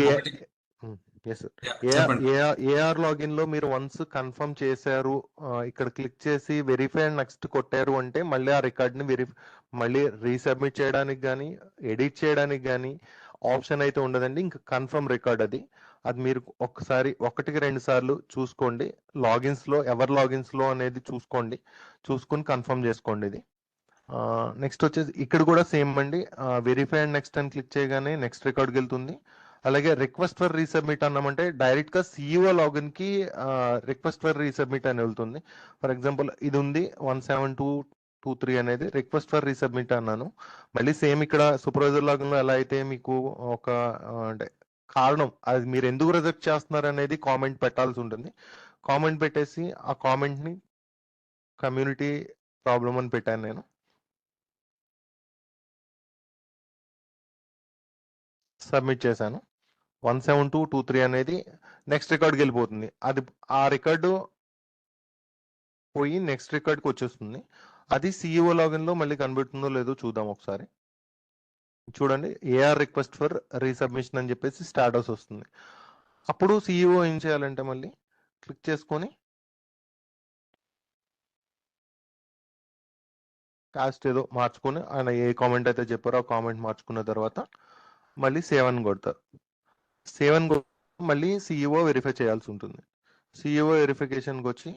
ఏఆర్ లాగిన్ లో మీరు వన్స్ కన్ఫర్మ్ చేశారు, ఇక్కడ క్లిక్ చేసి వెరిఫై అండ్ నెక్స్ట్ కొట్టారు అంటే మళ్ళీ ఆ రికార్డ్ ని మళ్ళీ రీసబ్మిట్ చేయడానికి కానీ ఎడిట్ చేయడానికి కానీ ఆప్షన్ అయితే ఉండదండి. ఇంకా కన్ఫర్మ్ రికార్డ్ అది మీరు ఒకసారి 1-2 సార్లు చూసుకోండి. లాగిన్స్ లో ఎవరి లాగిన్స్ లో అనేది చూసుకొని కన్ఫర్మ్ చేసుకోండి. ఇది నెక్స్ట్ వచ్చేసి ఇక్కడ కూడా సేమ్ అండి, వెరిఫై అండ్ నెక్స్ట్ అని క్లిక్ చేయగానే నెక్స్ట్ రికార్డ్కి వెళ్తుంది. అలాగే రిక్వెస్ట్ ఫర్ రీసబ్మిట్ అన్నామంటే డైరెక్ట్ గా సిఇఓ లాగిన్ కి రిక్వెస్ట్ ఫర్ రీసబ్మిట్ అని వెళ్తుంది. ఫర్ ఎగ్జాంపుల్ ఇది ఉంది 17223 అనేది రిక్వెస్ట్ ఫర్ రీసబ్మిట్ అన్నాను. మళ్ళీ సేమ్ ఇక్కడ సూపర్వైజర్ లాగిన్ లో ఎలా అయితే మీకు ఒక అంటే కారణం అది మీరు ఎందుకు రిజెక్ట్ చేస్తున్నారు అనేది కామెంట్ పెట్టాల్సి ఉంటుంది. కామెంట్ పెట్టేసి ఆ కామెంట్ ని కమ్యూనిటీ ప్రాబ్లం అని పెట్టాను నేను. సబ్మిట్ చేశాను. 17223 అనేది నెక్స్ట్ రికార్డ్కి వెళ్ళిపోతుంది. అది ఆ రికార్డు పోయి నెక్స్ట్ రికార్డ్కి వచ్చేస్తుంది. అది సిఇఓ లాగిన్ లో మళ్ళీ కనబడుతుందో లేదో చూద్దాం ఒకసారి. చూడండి, ఏఆర్ రిక్వెస్ట్ ఫర్ రీసబ్మిషన్ అని చెప్పేసి స్టాటస్ వస్తుంది. అప్పుడు సిఇఓ ఏం చేయాలంటే మళ్ళీ క్లిక్ చేసుకొని కాస్ట్ ఏదో మార్చుకొని ఆయన ఏ కామెంట్ అయితే చెప్పారో ఆ కామెంట్ మార్చుకున్న తర్వాత మళ్ళీ సేవ్ అని కొడతారు. మళ్ళీ సిఇఓ వెరిఫై చేయాల్సి ఉంటుంది. సిఇఓ వెరిఫికేషన్కి వచ్చి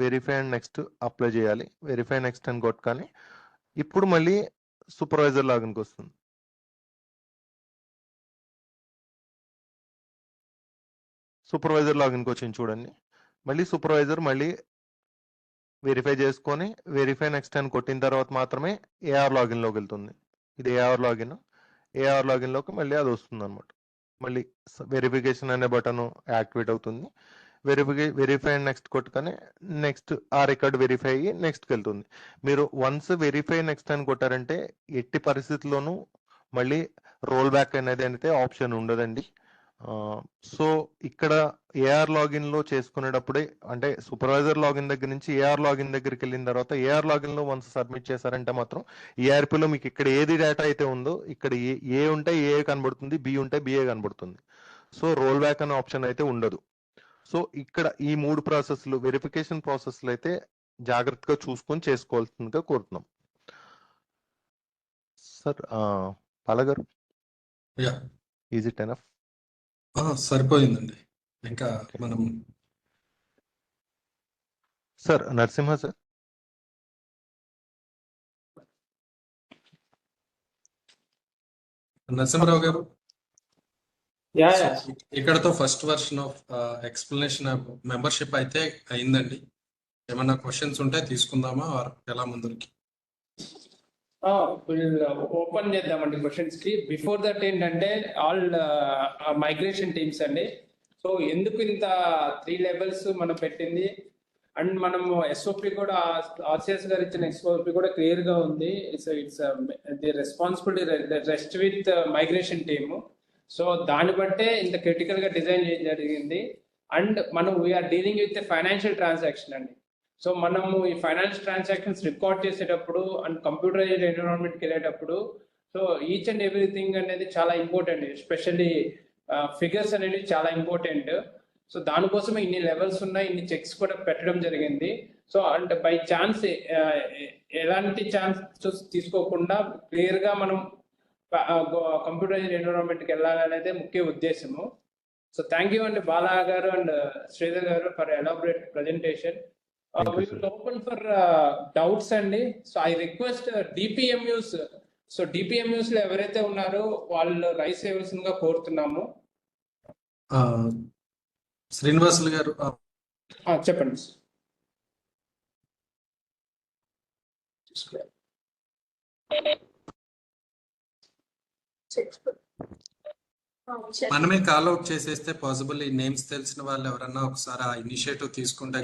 వెరిఫై అండ్ నెక్స్ట్ అప్లై చేయాలి. వెరిఫై నెక్స్ట్ అని కొట్టుకొని ఇప్పుడు మళ్ళీ సూపర్వైజర్ లాగిన్కి వస్తుంది. సూపర్వైజర్ లాగిన్కి వచ్చింది చూడండి. మళ్ళీ సూపర్వైజర్ మళ్ళీ వెరిఫై చేసుకొని వెరిఫై నెక్స్ట్ అని కొట్టిన తర్వాత మాత్రమే ఏఆర్ లాగిన్లోకి వెళ్తుంది. ఇది ఏఆర్ లాగిన్లోకి మళ్ళీ అది వస్తుంది అనమాట. మళ్ళీ వెరిఫికేషన్ అనే బటన్ యాక్టివేట్ అవుతుంది. వెరిఫై అండ్ నెక్స్ట్ కొట్టుకొని నెక్స్ట్ ఆ రికార్డ్ వెరిఫై అయ్యి నెక్స్ట్కి వెళ్తుంది. మీరు వన్స్ వెరిఫై నెక్స్ట్ అని కొట్టారంటే ఎట్టి పరిస్థితుల్లోనూ మళ్ళీ రోల్ బ్యాక్ అనేది అయితే ఆప్షన్ ఉండదండి. సో ఇక్కడ ఏఆర్ లాగిన్ లో చేసుకునేటప్పుడే అంటే సూపర్వైజర్ లాగిన్ దగ్గర నుంచి ఏఆర్ లాగిన్ దగ్గరికి వెళ్ళిన తర్వాత ఏఆర్ లాగిన్ లో వన్స్ సబ్మిట్ చేశారంటే మాత్రం ఈఆర్పీలో మీకు ఇక్కడ ఏది డేటా అయితే ఉందో ఇక్కడ ఏ ఉంటే ఏ కనబడుతుంది, బి ఉంటే బిఏ కనబడుతుంది. సో రోల్ బ్యాక్ అనే ఆప్షన్ అయితే ఉండదు. సో ఇక్కడ ఈ 3 ప్రాసెస్లు వెరిఫికేషన్ ప్రాసెస్లు అయితే జాగ్రత్తగా చూసుకొని చేసుకోవాల్సిందిగా కోరుతున్నాం. సార్ పాలగారు, యా ఈజ్ ఇట్ ఎనఫ్? సరిపోయిందండి. ఇంకా మనం సార్ నరసింహ సార్. నరసింహరావు గారు, యా సో ఇక్కడతో first version of explanation membership అయితే అయిందండి. ఏమన్నా క్వశ్చన్స్ ఉంటే తీసుకుందామా ఎలా ముందుకి? ఓపెన్ చేద్దామండి క్వశ్చన్స్ కి. బిఫోర్ దట్ ఏంటంటే ఆల్ మైగ్రేషన్ టీమ్స్ అండి. సో ఎందుకు ఇంత 3 లెవెల్స్ మనం పెట్టింది అండ్ మనం ఎస్ఓపి కూడా ఆర్సిఎస్ గారు ఇచ్చిన ఎస్ఓపి కూడా క్లియర్ గా ఉంది. It's the responsibility rest with migration team. So దాన్ని బట్టే ఇంత క్రిటికల్ గా డిజైన్ చేయడం జరిగింది. అండ్ మనం we are dealing with financial transaction అండి. సో మనము ఈ ఫైనాన్షియల్ ట్రాన్సాక్షన్స్ రికార్డ్ చేసేటప్పుడు అండ్ కంప్యూటరైజ్డ్ ఎన్విరాన్మెంట్కి వెళ్ళేటప్పుడు సో ఈచ్ అండ్ ఎవ్రీథింగ్ అనేది చాలా ఇంపార్టెంట్. ఎస్పెషల్లీ ఫిగర్స్ అనేవి చాలా ఇంపార్టెంట్. సో దానికోసమే ఇన్ని లెవెల్స్ ఉన్నాయి, ఇన్ని చెక్స్ కూడా పెట్టడం జరిగింది. సో అండ్ బై ఛాన్స్ ఎలాంటి ఛాన్స్ తీసుకోకుండా క్లియర్ గా మనం కంప్యూటరైజ్డ్ ఎన్విరాన్మెంట్కి వెళ్ళాలనేదే ముఖ్య ఉద్దేశము. సో థ్యాంక్ యూ అండి బాలా గారు అండ్ శ్రీధర్ గారు for elaborate presentation. We will open for doubts అండి. So I request DPMUs. So DPMUs లో ఎవరైతే ఉన్నారో వాళ్ళు రైస్ చేయవలసిందిగా కోరుతున్నాము. శ్రీనివాసులు గారు, చెప్పండి. మనమే కాల్ అవుట్ చేసేస్తే పాసిబుల్. ఈ నేమ్స్ తెలిసిన వాళ్ళు ఎవరన్నా ఒకసారి ఆ ఇనిషియేటివ్ తీసుకుంటే